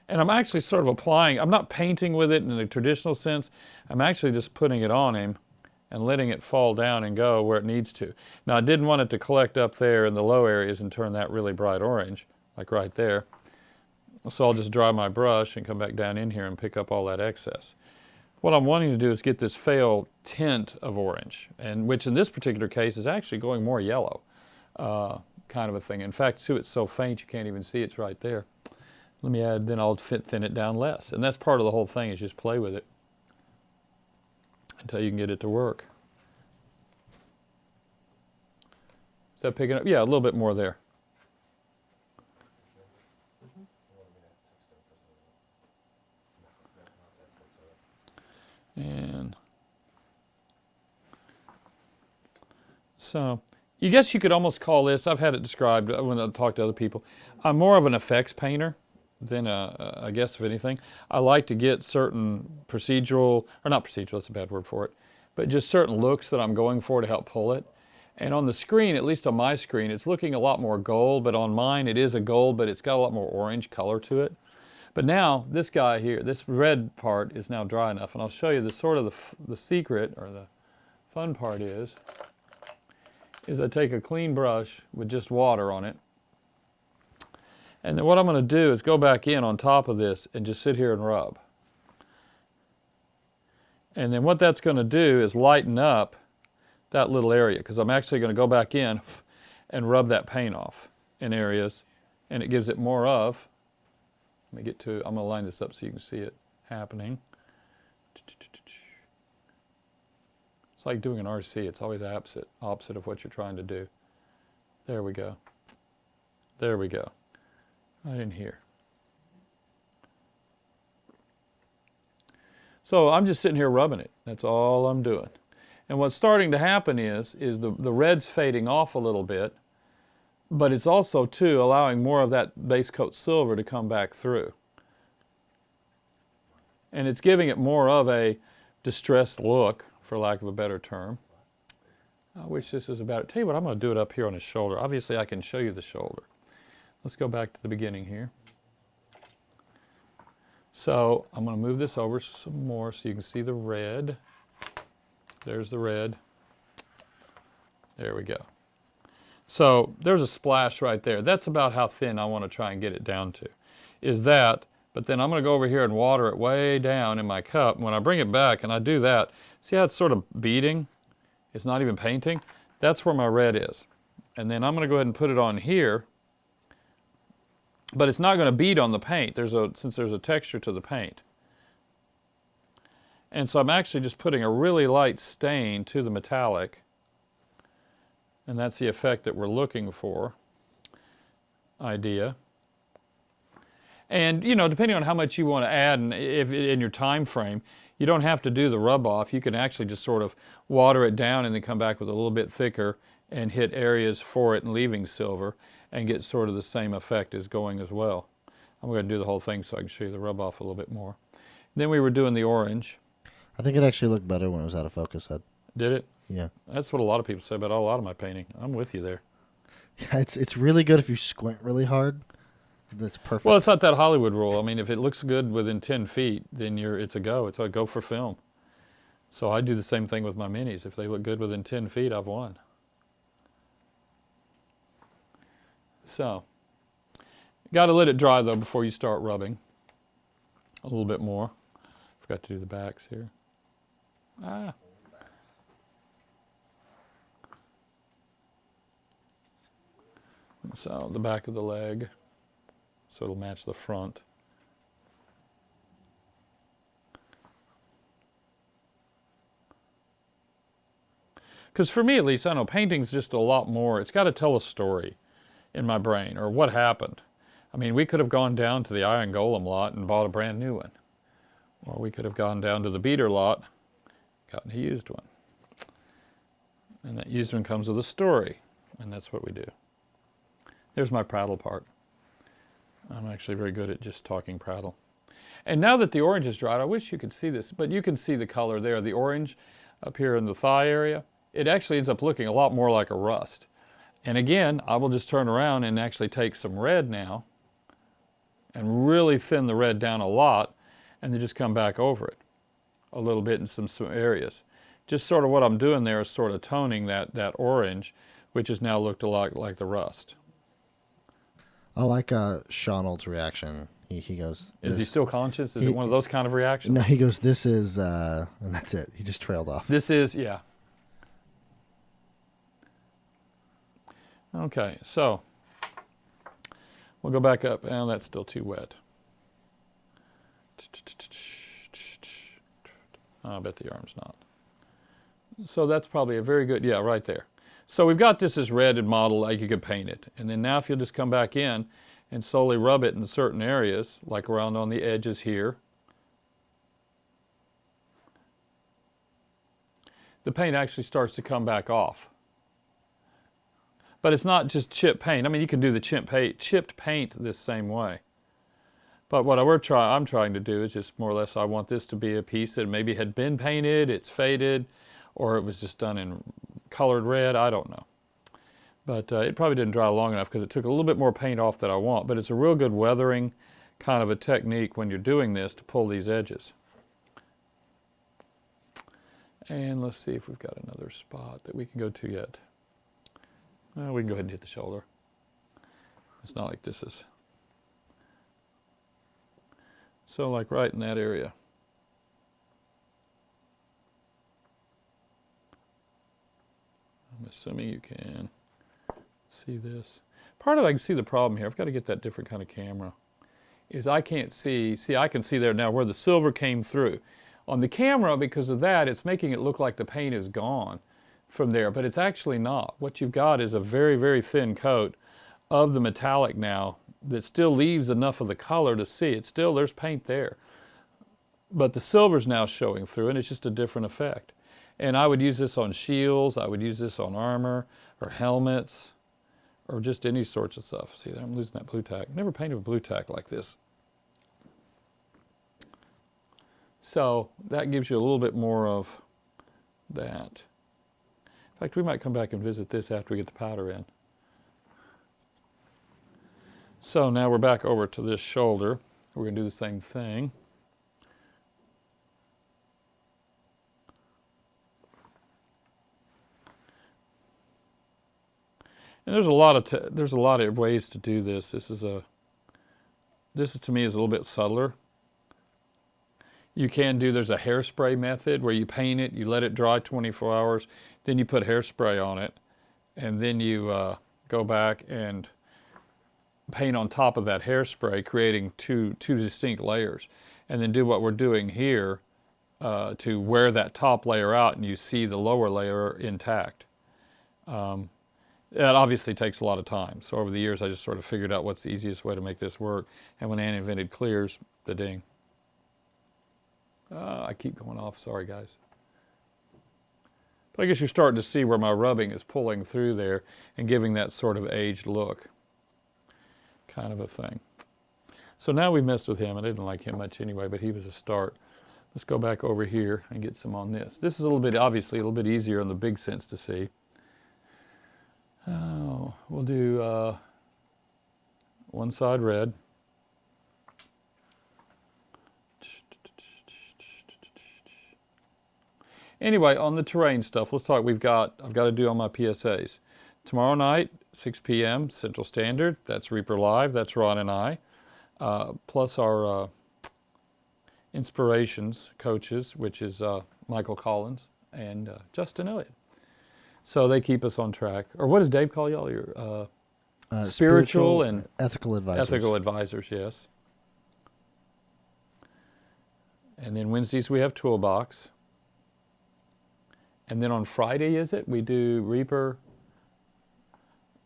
And I'm actually sort of applying, I'm not painting with it in the traditional sense. I'm actually just putting it on him and letting it fall down and go where it needs to. Now I didn't want it to collect up there in the low areas and turn that really bright orange, like right there. So I'll just dry my brush and come back down in here and pick up all that excess. What I'm wanting to do is get this failed tint of orange, and which in this particular case is actually going more yellow, kind of a thing. In fact, too, it's so faint you can't even see it's right there. Let me add, then I'll thin it down less. And that's part of the whole thing, is just play with it until you can get it to work. Is that picking up? Yeah, a little bit more there. And so, you guess you could almost call this, I've had it described when I talk to other people, I'm more of an effects painter than I guess, if anything. I like to get certain procedural, or not procedural, that's a bad word for it, but just certain looks that I'm going for to help pull it. And on the screen, at least on my screen, it's looking a lot more gold, but on mine it is a gold, but it's got a lot more orange color to it. But now this guy here, this red part is now dry enough, and I'll show you the sort of the secret, or the fun part is I take a clean brush with just water on it, and then what I'm going to do is go back in on top of this and just sit here and rub. And then what that's going to do is lighten up that little area, because I'm actually going to go back in and rub that paint off in areas, and it gives it more of, let me get to, I'm going to line this up so you can see it happening. It's like doing an RC, it's always opposite of what you're trying to do. There we go. There we go. Right in here. So I'm just sitting here rubbing it. That's all I'm doing. And what's starting to happen is the red's fading off a little bit, but it's also, too, allowing more of that base coat silver to come back through. And it's giving it more of a distressed look, for lack of a better term. I wish this was about it. Tell you what, I'm going to do it up here on his shoulder. Obviously, I can show you the shoulder. Let's go back to the beginning here. So I'm going to move this over some more so you can see the red. There's the red. There we go. So there's a splash right there. That's about how thin I want to try and get it down to, is that. But then I'm going to go over here and water it way down in my cup. When I bring it back and I do that, see how it's sort of beading? It's not even painting. That's where my red is. And then I'm going to go ahead and put it on here. But it's not going to bead on the paint since there's a texture to the paint. And so I'm actually just putting a really light stain to the metallic. And that's the effect that we're looking for. Idea. And, you know, depending on how much you want to add and if in your time frame, you don't have to do the rub off. You can actually just sort of water it down and then come back with a little bit thicker and hit areas for it and leaving silver and get sort of the same effect as going as well. I'm going to do the whole thing so I can show you the rub off a little bit more. Then we were doing the orange. I think it actually looked better when it was out of focus, Ed. Did it? Yeah. That's what a lot of people say about a lot of my painting. I'm with you there. Yeah, it's really good if you squint really hard. That's perfect. Well, it's not that Hollywood rule. I mean, if it looks good within 10 feet, then it's a go. It's a go for film. So I do the same thing with my minis. If they look good within 10 feet, I've won. So, got to let it dry, though, before you start rubbing. A little bit more. Forgot to do the backs here. So, the back of the leg. So it'll match the front. Because for me, at least, I know painting's just a lot more. It's got to tell a story in my brain, or what happened. I mean, we could have gone down to the Iron Golem lot and bought a brand new one. Or we could have gone down to the beater lot, gotten a used one. And that used one comes with a story, and that's what we do. There's my prattle part. I'm actually very good at just talking prattle. And now that the orange is dried, I wish you could see this, but you can see the color there, the orange up here in the thigh area. It actually ends up looking a lot more like a rust. And again, I will just turn around and actually take some red now and really thin the red down a lot, and then just come back over it a little bit in some areas. Just sort of what I'm doing there is sort of toning that orange, which has now looked a lot like the rust. I like Seanald's reaction. He goes... Is he still conscious? Is it one of those kind of reactions? No, he goes, this is... and that's it. He just trailed off. This is, yeah. Okay, so we'll go back up. Oh, that's still too wet. I bet the arm's not. So that's probably a very good, yeah, right there. So we've got this as red and model like you could paint it. And then now if you'll just come back in and slowly rub it in certain areas, like around on the edges here. The paint actually starts to come back off. But it's not just chip paint. I mean, you can do the chipped paint this same way. But what I'm trying to do is just more or less, I want this to be a piece that maybe had been painted, it's faded, or it was just done in colored red, I don't know. But it probably didn't dry long enough because it took a little bit more paint off than I want. But it's a real good weathering kind of a technique when you're doing this to pull these edges. And let's see if we've got another spot that we can go to yet. We can go ahead and hit the shoulder. It's not like this is. So like right in that area. I'm assuming you can see this. Part of it, I can see the problem here. I've got to get that different kind of camera. Is I can't see, I can see there now where the silver came through. On the camera, because of that, it's making it look like the paint is gone from there, but it's actually not. What you've got is a very, very thin coat of the metallic now that still leaves enough of the color to see. It's still, there's paint there. But the silver's now showing through, and it's just a different effect. And I would use this on shields, I would use this on armor, or helmets, or just any sorts of stuff. See there, I'm losing that blue tack. Never painted with blue tack like this. So that gives you a little bit more of that. In fact, we might come back and visit this after we get the powder in. So now we're back over to this shoulder. We're going to do the same thing. And there's a lot of ways to do this. This is to me is a little bit subtler. You can do, there's a hairspray method where you paint it, you let it dry 24 hours, then you put hairspray on it, and then you go back and paint on top of that hairspray, creating two distinct layers. And then do what we're doing here to wear that top layer out and you see the lower layer intact. It obviously takes a lot of time. So over the years, I just sort of figured out what's the easiest way to make this work. And when Ann invented clears, the ding. I keep going off, sorry guys. But I guess you're starting to see where my rubbing is pulling through there and giving that sort of aged look. Kind of a thing. So now we messed with him. I didn't like him much anyway, but he was a start. Let's go back over here and get some on this. This is a little bit, obviously, a little bit easier in the big sense to see. Oh, we'll do one side red. Anyway, on the terrain stuff, let's talk. I've got to do on my PSAs. Tomorrow night, 6 p.m. Central Standard. That's Reaper Live. That's Ron and I. Plus our inspirations coaches, which is Michael Collins and Justin Elliott. So they keep us on track. Or what does Dave call y'all? Your spiritual and ethical advisors. Ethical advisors, yes. And then Wednesdays we have ToolBox. And then on Friday, is it? We do Reaper.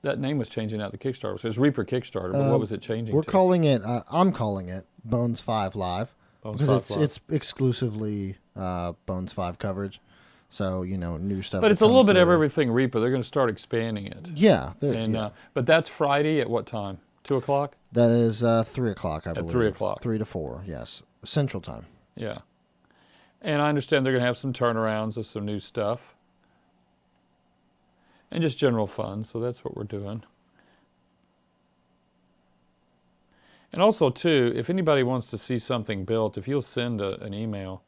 That name was changing out the Kickstarter. So it was Reaper Kickstarter, but what was it changing We're to? calling it, I'm calling it Bones 5 Live. Bones because 5 Live. it's exclusively Bones 5 coverage. So, new stuff. But it's a little bit of everything Reaper. They're going to start expanding it. Yeah. And but that's Friday at what time? 2 o'clock? That is 3 o'clock, I believe. At 3 o'clock. 3 to 4, yes. Central Time. Yeah. And I understand they're going to have some turnarounds of some new stuff. And just general fun, so that's what we're doing. And also, too, if anybody wants to see something built, if you'll send an email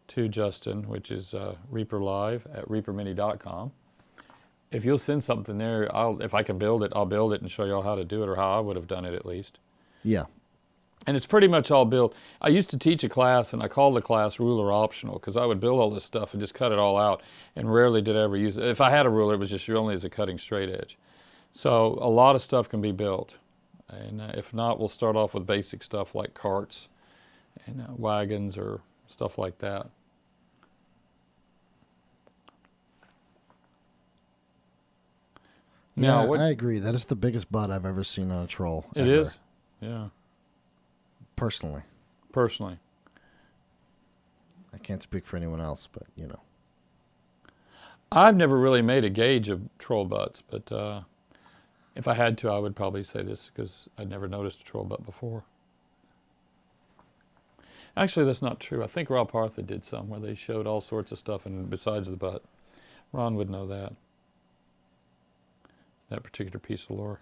to Justin, which is reaperlive@reapermini.com. If you'll send something there, if I can build it, I'll build it and show y'all how to do it or how I would have done it at least. Yeah. And it's pretty much all built. I used to teach a class, and I called the class ruler optional because I would build all this stuff and just cut it all out, and rarely did I ever use it. If I had a ruler, it was just only as a cutting straight edge. So a lot of stuff can be built. And if not, we'll start off with basic stuff like carts and wagons or stuff like that. Yeah, Now, I agree. That is the biggest butt I've ever seen on a troll. It ever. is? Yeah. Personally. I can't speak for anyone else, but, I've never really made a gauge of troll butts, but if I had to, I would probably say this because I'd never noticed a troll butt before. Actually, that's not true. I think Rob Partha did some where they showed all sorts of stuff and besides the butt. Ron would know that. that particular piece of lore.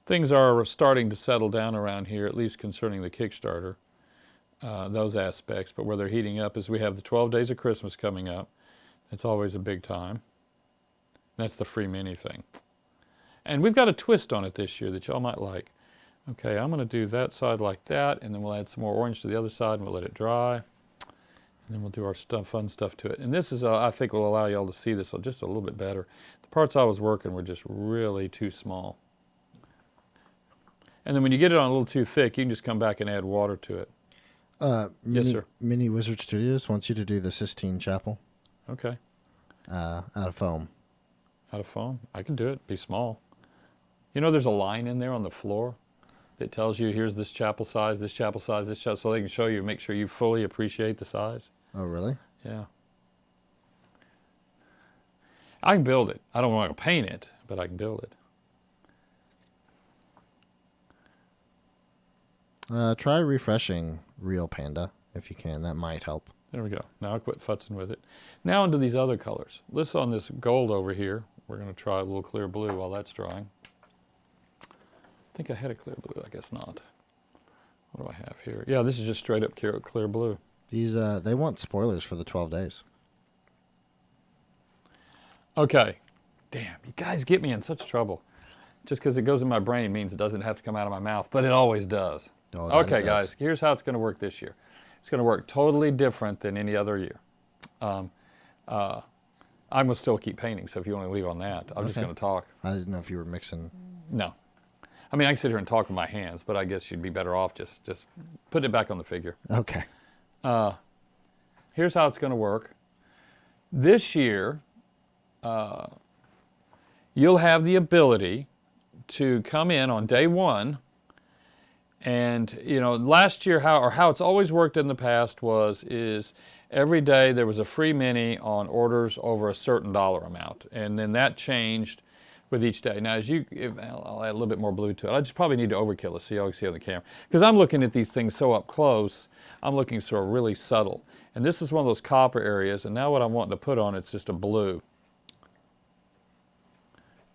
Things are starting to settle down around here, at least concerning the Kickstarter, those aspects. But where they're heating up is we have the 12 Days of Christmas coming up. That's always a big time. That's the free mini thing. And we've got a twist on it this year that y'all might like. Okay, I'm going to do that side like that, and then we'll add some more orange to the other side, and we'll let it dry. And then we'll do our fun stuff to it. And this is, I think, will allow y'all to see this just a little bit better. The parts I was working were just really too small. And then when you get it on a little too thick, you can just come back and add water to it. Yes, sir. Mini Wizard Studios wants you to do the Sistine Chapel. Okay. Out of foam. Out of foam? I can do it. Be small. You know there's a line in there on the floor that tells you here's this chapel size, this chapel size, this chapel, so they can show you, make sure you fully appreciate the size. Oh, really? Yeah. I can build it. I don't want to paint it, but I can build it. Try refreshing Real Panda if you can. That might help. There we go. Now I'll quit futzing with it. Now into these other colors. Let's on this gold over here. We're going to try a little clear blue while that's drying. I think I had a clear blue. I guess not. What do I have here? Yeah, this is just straight up clear blue. These they want spoilers for the 12 days. Okay. Damn, you guys get me in such trouble. Just because it goes in my brain means it doesn't have to come out of my mouth, but it always does. Oh, okay, guys, here's how it's going to work this year. It's going to work totally different than any other year. I'm going to still keep painting, so if you want to leave on that, I'm just going to talk. I didn't know if you were mixing. No. I mean, I can sit here and talk with my hands, but I guess you'd be better off just putting it back on the figure. Okay. Here's how it's going to work. This year, you'll have the ability to come in on day one. And, you know, last year, how it's always worked in the past is every day there was a free mini on orders over a certain dollar amount. And then that changed with each day. Now, I'll add a little bit more blue to it. I just probably need to overkill it so y'all can see on the camera. Because I'm looking at these things so up close, I'm looking sort of really subtle. And this is one of those copper areas, and now what I'm wanting to put on it's just a blue.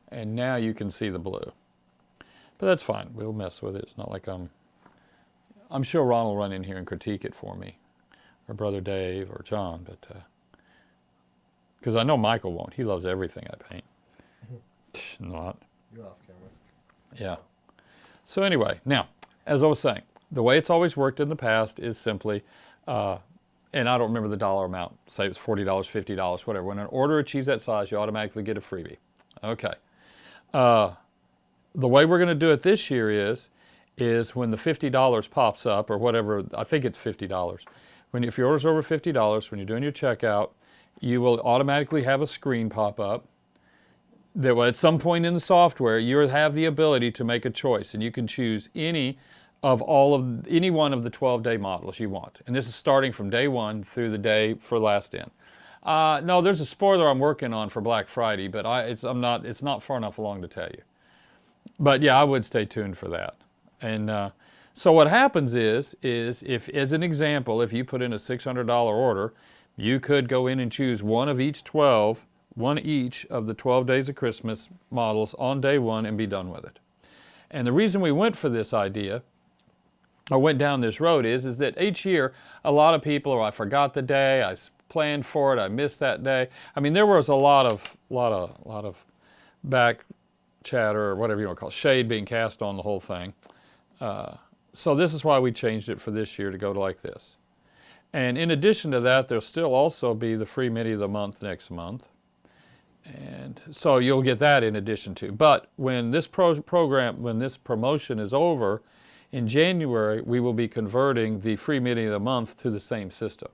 And now you can see the blue. But that's fine. We'll mess with it. It's not like I'm sure Ron will run in here and critique it for me, or Brother Dave, or John, but because I know Michael won't. He loves everything I paint. Not. You're off camera. Yeah. So anyway, now, as I was saying, the way it's always worked in the past is simply, and I don't remember the dollar amount, say it's $40, $50, whatever. When an order achieves that size, you automatically get a freebie. Okay. The way we're going to do it this year is when the $50 pops up, or whatever, I think it's $50. If your order's over $50, when you're doing your checkout, you will automatically have a screen pop up that at some point in the software, you have the ability to make a choice, and you can choose any one of the 12-day models you want. And this is starting from day one through the day for last in. No, there's a spoiler I'm working on for Black Friday, but it's not far enough along to tell you. But yeah, I would stay tuned for that. And so what happens is if, as an example, if you put in a $600 order, you could go in and choose one each of the 12 Days of Christmas models on day one and be done with it. And the reason we went for this idea, or went down this road, is that each year a lot of people, I forgot the day, I planned for it, I missed that day. I mean, there was a lot of back chatter, or whatever you want to call it, shade being cast on the whole thing. So this is why we changed it for this year to go like this. And in addition to that, there'll still also be the free mini of the month next month. And so you'll get that in addition to. But when this promotion is over, in January, we will be converting the free mini of the month to the same system.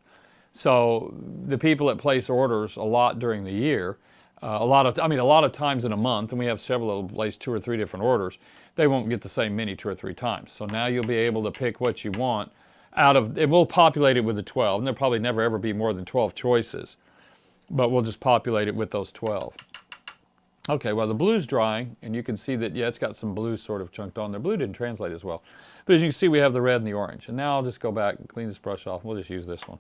So the people that place orders a lot during the year, a lot of times in a month, and we have several that place 2 or 3 different orders, they won't get the same mini 2 or 3 times. So now you'll be able to pick what you want it will populate it with the 12, and there'll probably never ever be more than 12 choices, but we'll just populate it with those 12. Okay, well, the blue's drying, and you can see that, yeah, it's got some blue sort of chunked on there. Blue didn't translate as well. But as you can see, we have the red and the orange. And now I'll just go back and clean this brush off. We'll just use this one.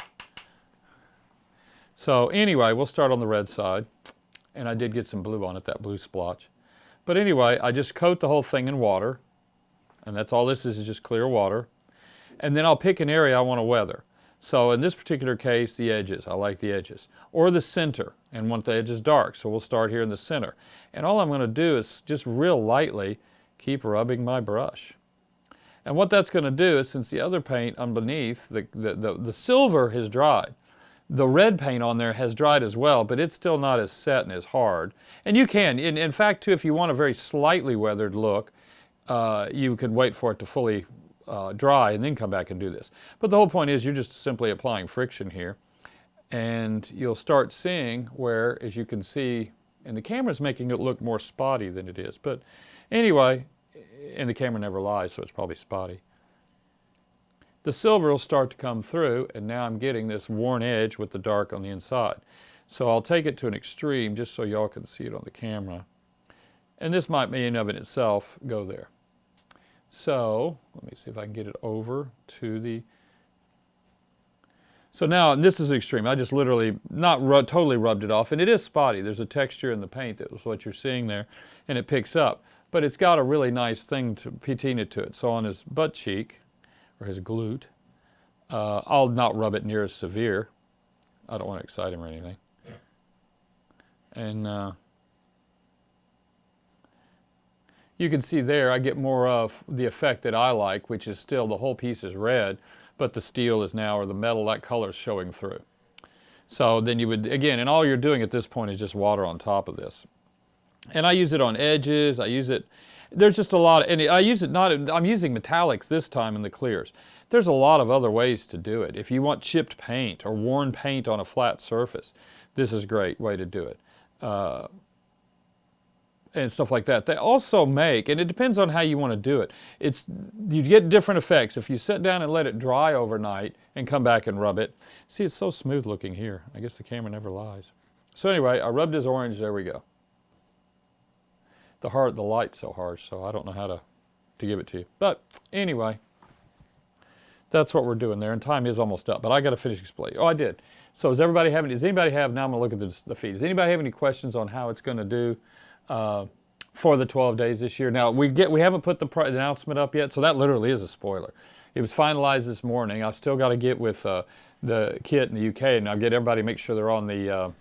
So anyway, we'll start on the red side. And I did get some blue on it, that blue splotch. But anyway, I just coat the whole thing in water. And that's all this is just clear water. And then I'll pick an area I want to weather. So in this particular case, the edges. I like the edges. Or the center, and want the edges dark. So we'll start here in the center. And all I'm going to do is just real lightly keep rubbing my brush. And what that's going to do is, since the other paint underneath, the silver has dried. The red paint on there has dried as well, but it's still not as set and as hard. And you can, in fact, too, if you want a very slightly weathered look, you could wait for it to fully dry and then come back and do this. But the whole point is you're just simply applying friction here. And you'll start seeing where, as you can see, and the camera's making it look more spotty than it is. But anyway, and the camera never lies, so it's probably spotty. The silver will start to come through, and now I'm getting this worn edge with the dark on the inside. So I'll take it to an extreme just so y'all can see it on the camera. And this might in and of itself go there. So let me see if I can get it over to the... So now, and this is extreme. I just literally not totally rubbed it off, and it is spotty. There's a texture in the paint that was what you're seeing there, and it picks up. But it's got a really nice thing to patina to it. So on his butt cheek, or his glute, I'll not rub it near as severe. I don't want to excite him or anything. And you can see there I get more of the effect that I like, which is still the whole piece is red, but the steel is now, or the metal, that color is showing through. So then you would, again, and all you're doing at this point is just water on top of this. And I use it on edges, I use it, there's just a lot, and I use it not, I'm using metallics this time in the clears. There's a lot of other ways to do it. If you want chipped paint or worn paint on a flat surface, this is a great way to do it. And stuff like that. They also make, and it depends on how you want to do it, you get different effects. If you sit down and let it dry overnight and come back and rub it, see, it's so smooth looking here. I guess the camera never lies. So anyway, I rubbed his orange, there we go. The light's so harsh, so I don't know how to give it to you. But anyway, that's what we're doing there, and time is almost up, but I got to finish explaining. Oh, I did. So does anybody have, now I'm going to look at the feed. Does anybody have any questions on how it's going to do for the 12 days this year? Now, we haven't put the announcement up yet, so that literally is a spoiler. It was finalized this morning. I've still got to get with the kit in the UK, and I'll get everybody, make sure they're on the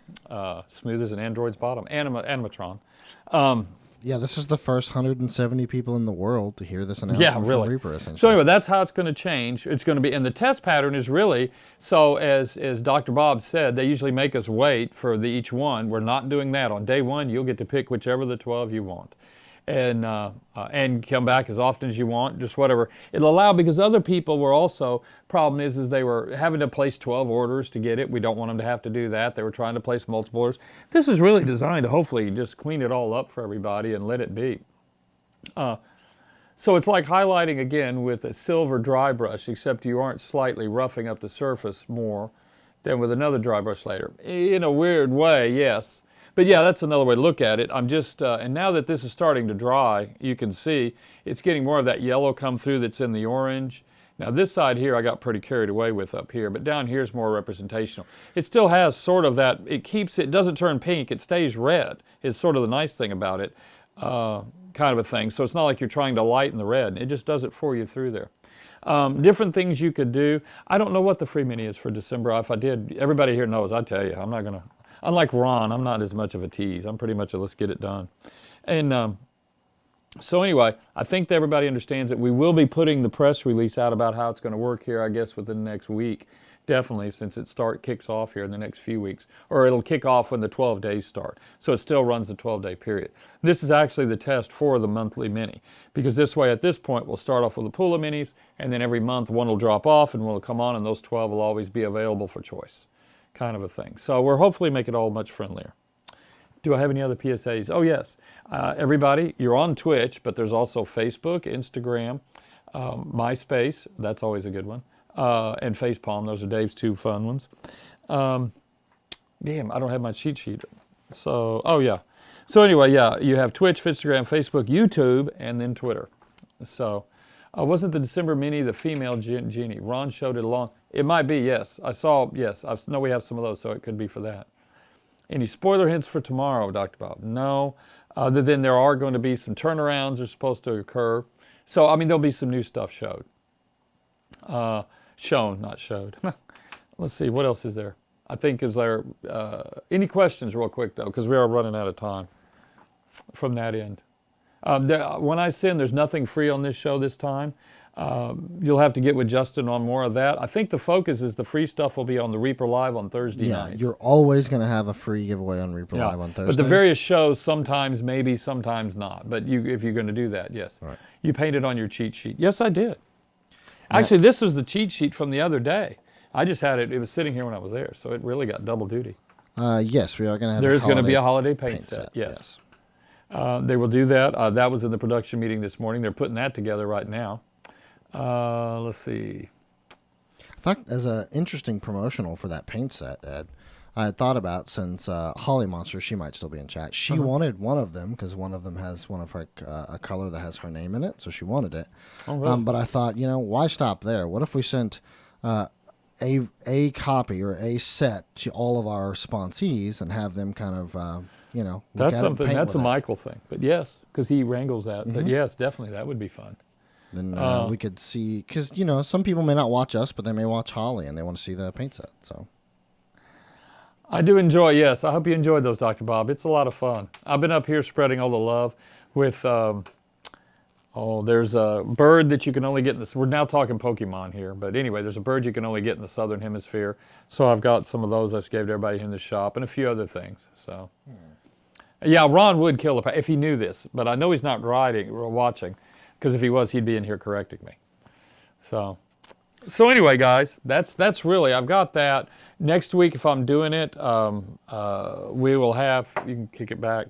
smooth as an Android's bottom, animatron. Yeah, this is the first 170 people in the world to hear this announcement from Reaper, essentially. So anyway, that's how it's going to change. It's going to be, and the test pattern is really, so as Dr. Bob said, they usually make us wait for each one. We're not doing that. On day one, you'll get to pick whichever of the 12 you want. And come back as often as you want, just whatever. It'll allow, because other people were also, problem is they were having to place 12 orders to get it. We don't want them to have to do that. They were trying to place multiple orders. This is really designed to hopefully just clean it all up for everybody and let it be. So it's like highlighting again with a silver dry brush, except you aren't slightly roughing up the surface more than with another dry brush later. In a weird way, yes. But yeah, that's another way to look at it. I'm just, and now that this is starting to dry, you can see it's getting more of that yellow come through that's in the orange. Now this side here I got pretty carried away with up here, but down here is more representational. It still has sort of that, it doesn't turn pink, it stays red. It's sort of the nice thing about it, kind of a thing. So it's not like you're trying to lighten the red, it just does it for you through there. Different things you could do. I don't know what the free mini is for December. If I did, everybody here knows, I'd tell you, I'm not going to. Unlike Ron, I'm not as much of a tease. I'm pretty much a let's get it done. And so anyway, I think that everybody understands that we will be putting the press release out about how it's going to work here, I guess, within the next week. Definitely, since it kicks off here in the next few weeks. Or it'll kick off when the 12 days start. So it still runs the 12-day period. This is actually the test for the monthly mini. Because this way, at this point, we'll start off with a pool of minis, and then every month one will drop off and will come on, and those 12 will always be available for choice. Kind of a thing. So we're hopefully making it all much friendlier. Do I have any other PSAs? Oh yes, everybody, you're on Twitch, but there's also Facebook, Instagram, MySpace, that's always a good one, and Facepalm, those are Dave's two fun ones. Damn, I don't have my cheat sheet. So, oh yeah. So anyway, yeah, you have Twitch, Instagram, Facebook, YouTube, and then Twitter. So wasn't the December mini the female genie? Ron showed it along. It might be, yes. I saw, yes. I know we have some of those, so it could be for that. Any spoiler hints for tomorrow, Dr. Bob? No. Other than there are going to be some turnarounds are supposed to occur. So, I mean, there'll be some new stuff showed. Shown, not showed. Let's see, what else is there? I think is there, any questions real quick though, because we are running out of time from that end. When I send, there's nothing free on this show this time. You'll have to get with Justin on more of that. I think the focus is the free stuff will be on the Reaper Live on Thursday nights. You're always going to have a free giveaway on Reaper Live on Thursdays. But the various shows, sometimes maybe, sometimes not. But if you're going to do that, yes. Right. You painted on your cheat sheet. Yes, I did. Actually, this was the cheat sheet from the other day. I just had it. It was sitting here when I was there, so it really got double duty. Yes, we are going to have There's going to be a holiday paint set. Yes. They will do that. That was in the production meeting this morning. They're putting that together right now. Let's see. In fact, as an interesting promotional for that paint set, Ed, I had thought about, since Holly Monster, she might still be in chat. She wanted one of them because one of them has one of her a color that has her name in it, so she wanted it. Oh, really? But I thought, why stop there? What if we sent a copy or a set to all of our sponsees and have them kind of, look That's at it and something. paint That's a with it? Michael thing. But yes, because he wrangles that. But yes, definitely, that would be fun. Then we could see, because, some people may not watch us, but they may watch Holly and they want to see the paint set. So I do enjoy, yes. I hope you enjoyed those, Dr. Bob. It's a lot of fun. I've been up here spreading all the love with, there's a bird that you can only get in this. We're now talking Pokemon here. But anyway, there's a bird you can only get in the southern hemisphere. So I've got some of those I just gave to everybody in the shop and a few other things. So, yeah, Ron would kill if he knew this. But I know he's not writing or watching. Because if he was, he'd be in here correcting me. So anyway, guys, that's really, I've got that. Next week, if I'm doing it, we will have, you can kick it back.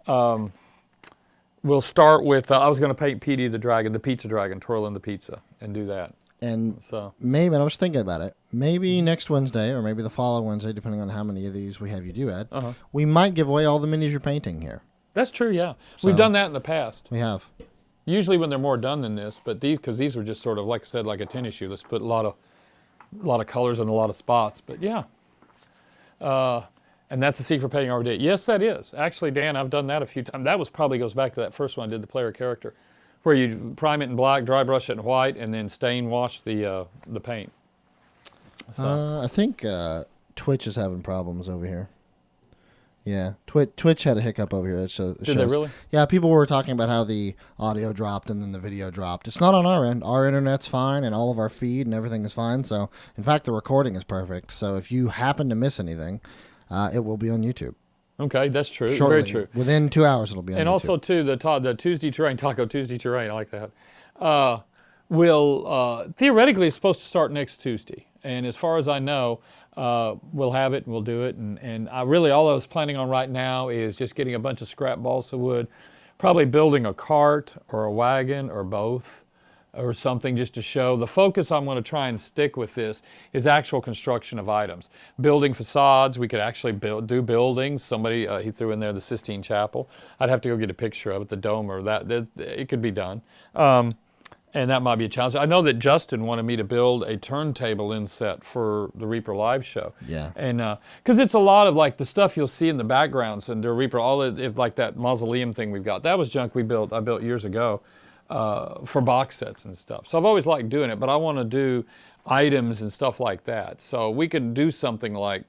We'll start with, I was going to paint Petey the dragon, the pizza dragon, twirling the pizza, and do that. And So maybe, and I was thinking about it, maybe next Wednesday or maybe the following Wednesday, depending on how many of these we have you do, Ed, we might give away all the minis you're painting here. that's true, yeah. We've done that in the past. We have. Usually when they're more done than this, but because these were just sort of, like I said, like a tennis shoe. Let's put a lot of colors and a lot of spots. But yeah. And that's the secret for painting over day. Yes, that is. Actually, Dan, I've done that a few times. That probably goes back to that first one I did, the player character, where you prime it in black, dry brush it in white, and then stain wash the paint. So. I think Twitch is having problems over here. Yeah, Twitch had a hiccup over here. Did they really? Yeah, people were talking about how the audio dropped and then the video dropped. It's not on our end. Our internet's fine and all of our feed and everything is fine. So, in fact, the recording is perfect. So, if you happen to miss anything, it will be on YouTube. Okay, that's true. Shortly. Very true. Within 2 hours, it'll be on YouTube. And also, too, the Tuesday terrain, Taco Tuesday terrain, I like that, will theoretically it's supposed to start next Tuesday. And as far as I know, we'll have it and we'll do it. And I really, all I was planning on right now is just getting a bunch of scrap balsa wood, probably building a cart or a wagon or both or something just to show. The focus I'm going to try and stick with this is actual construction of items. Building facades, we could actually do buildings. Somebody, he threw in there the Sistine Chapel. I'd have to go get a picture of it, the dome or that. It could be done. And that might be a challenge. I know that Justin wanted me to build a turntable inset for the Reaper Live show. Yeah. And because it's a lot of like the stuff you'll see in the backgrounds and the Reaper, like that mausoleum thing we've got. That was junk I built years ago for box sets and stuff. So I've always liked doing it, but I want to do items and stuff like that. So we could do something like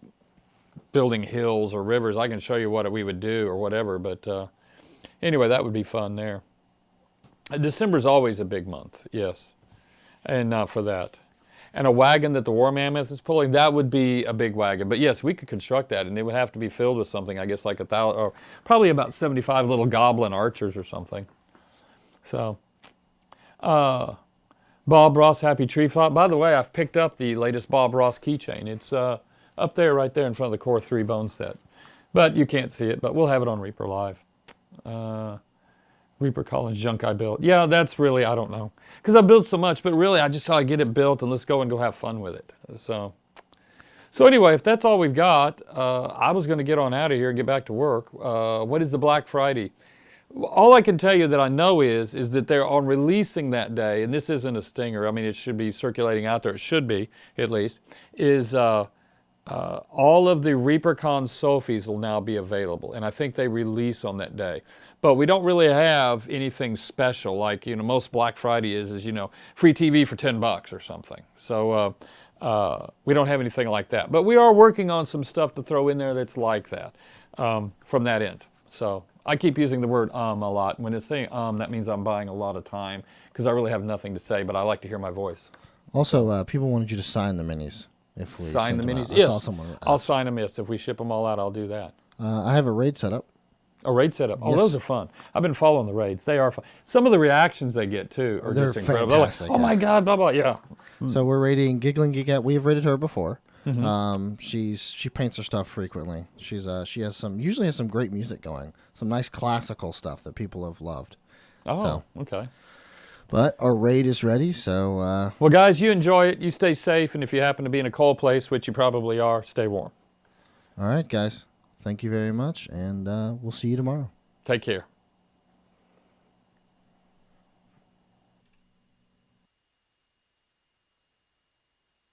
building hills or rivers. I can show you what we would do or whatever. But anyway, that would be fun there. December's always a big month, yes, and for that. And a wagon that the War Mammoth is pulling, that would be a big wagon. But yes, we could construct that, and it would have to be filled with something, I guess like 1,000, or probably about 75 little goblin archers or something. So, Bob Ross, Happy Tree Flop. By the way, I've picked up the latest Bob Ross keychain. It's up there, right there in front of the Core 3 bone set. But you can't see it, but we'll have it on Reaper Live. Reaper Collins junk I built. Yeah, that's really, I don't know. Because I built so much, but really I just thought I'd get it built and let's go have fun with it. So So anyway, if that's all we've got, I was going to get on out of here and get back to work. What is the Black Friday? All I can tell you that I know is that they're on releasing that day, and this isn't a stinger. I mean, it should be circulating out there. It should be, at least, is all of the ReaperCon Sophies will now be available, and I think they release on that day. But we don't really have anything special like, most Black Friday is, free TV for $10 or something. So we don't have anything like that. But we are working on some stuff to throw in there that's like that from that end. So I keep using the word a lot. When it's saying that means I'm buying a lot of time because I really have nothing to say, but I like to hear my voice. Also, people wanted you to sign the minis. If we Sign the sent them minis? out. Yes. I saw someone I'll ask. sign them, yes. If we ship them all out, I'll do that. I have a raid set up. A raid setup. Oh, Yes. those are fun. I've been following the raids. They are fun. Some of the reactions they get, too, are They're just incredible. They're like, fantastic, oh, my yeah. God, blah, blah, yeah. So we're raiding Giggling Geekette. We've raided her before. Mm-hmm. She paints her stuff frequently. She usually has some great music going. Some nice classical stuff that people have loved. Oh, okay. But our raid is ready, so Well, guys, you enjoy it. You stay safe. And if you happen to be in a cold place, which you probably are, stay warm. all right, guys. Thank you very much, and we'll see you tomorrow. Take care.